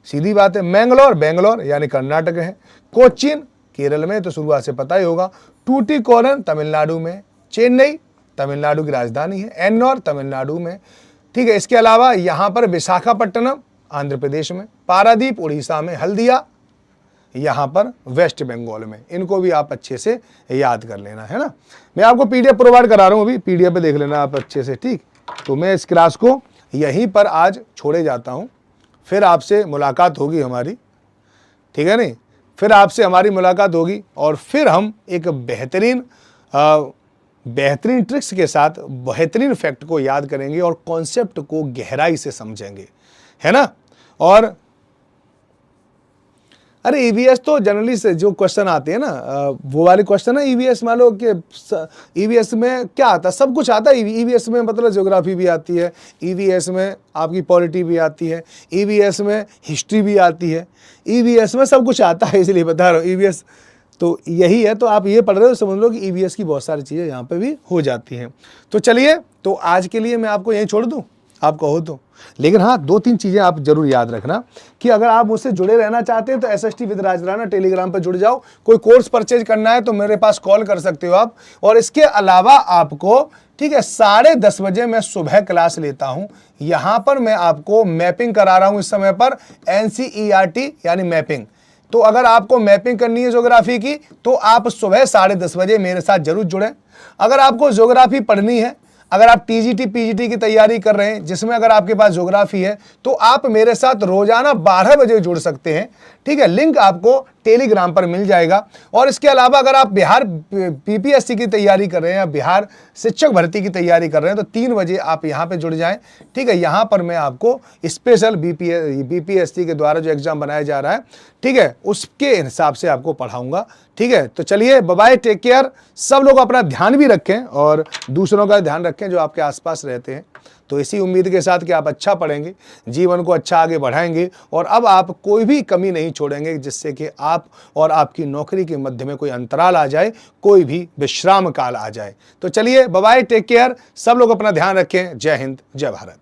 सीधी बात है। मैंगलोर बेंगलोर यानी कर्नाटक है, कोचीन केरल में तो शुरुआत से पता ही होगा, टूटीकोरन तमिलनाडु में, चेन्नई तमिलनाडु की राजधानी है, एन्नोर तमिलनाडु में, ठीक है। इसके अलावा यहाँ पर विशाखापट्टनम आंध्र प्रदेश में, पारादीप उड़ीसा में, हल्दिया यहाँ पर वेस्ट बंगाल में। इनको भी आप अच्छे से याद कर लेना, है ना। मैं आपको पीडीएफ प्रोवाइड करा रहा हूँ, अभी पीडीएफ पे देख लेना आप अच्छे से, ठीक। तो मैं इस क्लास को यहीं पर आज छोड़े जाता हूँ, फिर आपसे मुलाकात होगी हमारी, ठीक है नहीं। फिर आपसे हमारी मुलाकात होगी और फिर हम एक बेहतरीन ट्रिक्स के साथ बेहतरीन फैक्ट को याद करेंगे और कॉन्सेप्ट को गहराई से समझेंगे, है ना। और अरे ईवीएस तो जनरली से जो क्वेश्चन आते हैं ना, वो वाले क्वेश्चन है ईवीएस। मान लो कि ईवीएस में क्या आता है, सब कुछ आता है ईवीएस में, मतलब ज्योग्राफी भी आती है ईवीएस में, आपकी पॉलिटी भी आती है ईवीएस में, हिस्ट्री भी आती है ईवीएस में, सब कुछ आता है, इसलिए बता रहा हूँ ईवीएस तो यही है। तो आप ये पढ़ रहे हो, समझ लो कि ईवीएस की बहुत सारी चीज़ें यहाँ पे भी हो जाती हैं। तो चलिए, तो आज के लिए मैं आपको यहीं छोड़ दूँ, आप कहो तो। लेकिन हाँ, 2-3 चीज़ें आप जरूर याद रखना कि अगर आप मुझसे जुड़े रहना चाहते हैं तो SST with Raj Rana Telegram पर जुड़ जाओ। कोई कोर्स परचेज करना है तो मेरे पास कॉल कर सकते हो आप। और इसके अलावा आपको, ठीक है, 10:30 बजे मैं सुबह क्लास लेता हूं। यहां पर मैं आपको मैपिंग करा रहा हूं इस समय पर, NCERT यानी मैपिंग। तो अगर आपको मैपिंग करनी है ज्योग्राफी की तो आप सुबह 10:30 बजे मेरे साथ जरूर जुड़ें। अगर आपको ज्योग्राफी पढ़नी है, अगर आप TGT PGT की तैयारी कर रहे हैं जिसमें अगर आपके पास ज्योग्राफी है, तो आप मेरे साथ रोजाना 12 बजे जुड़ सकते हैं, ठीक है। लिंक आपको टेलीग्राम पर मिल जाएगा। और इसके अलावा अगर आप बिहार PPSC की तैयारी कर रहे हैं या बिहार शिक्षक भर्ती की तैयारी कर रहे हैं तो 3 बजे आप यहाँ पे जुड़ जाएं, ठीक है। यहाँ पर मैं आपको स्पेशल BPSC के द्वारा जो एग्जाम बनाया जा रहा है, ठीक है, उसके हिसाब से आपको पढ़ाऊंगा, ठीक है। तो चलिए, बाय बाय, टेक केयर। सब लोग अपना ध्यान भी रखें और दूसरों का ध्यान रखें जो आपके आसपास रहते हैं। तो इसी उम्मीद के साथ कि आप अच्छा पढ़ेंगे, जीवन को अच्छा आगे बढ़ाएंगे और अब आप कोई भी कमी नहीं छोड़ेंगे जिससे कि आप और आपकी नौकरी के मध्य में कोई अंतराल आ जाए, कोई भी विश्राम काल आ जाए। तो चलिए, बाय बाय, टेक केयर। सब लोग अपना ध्यान रखें। जय हिंद, जय भारत।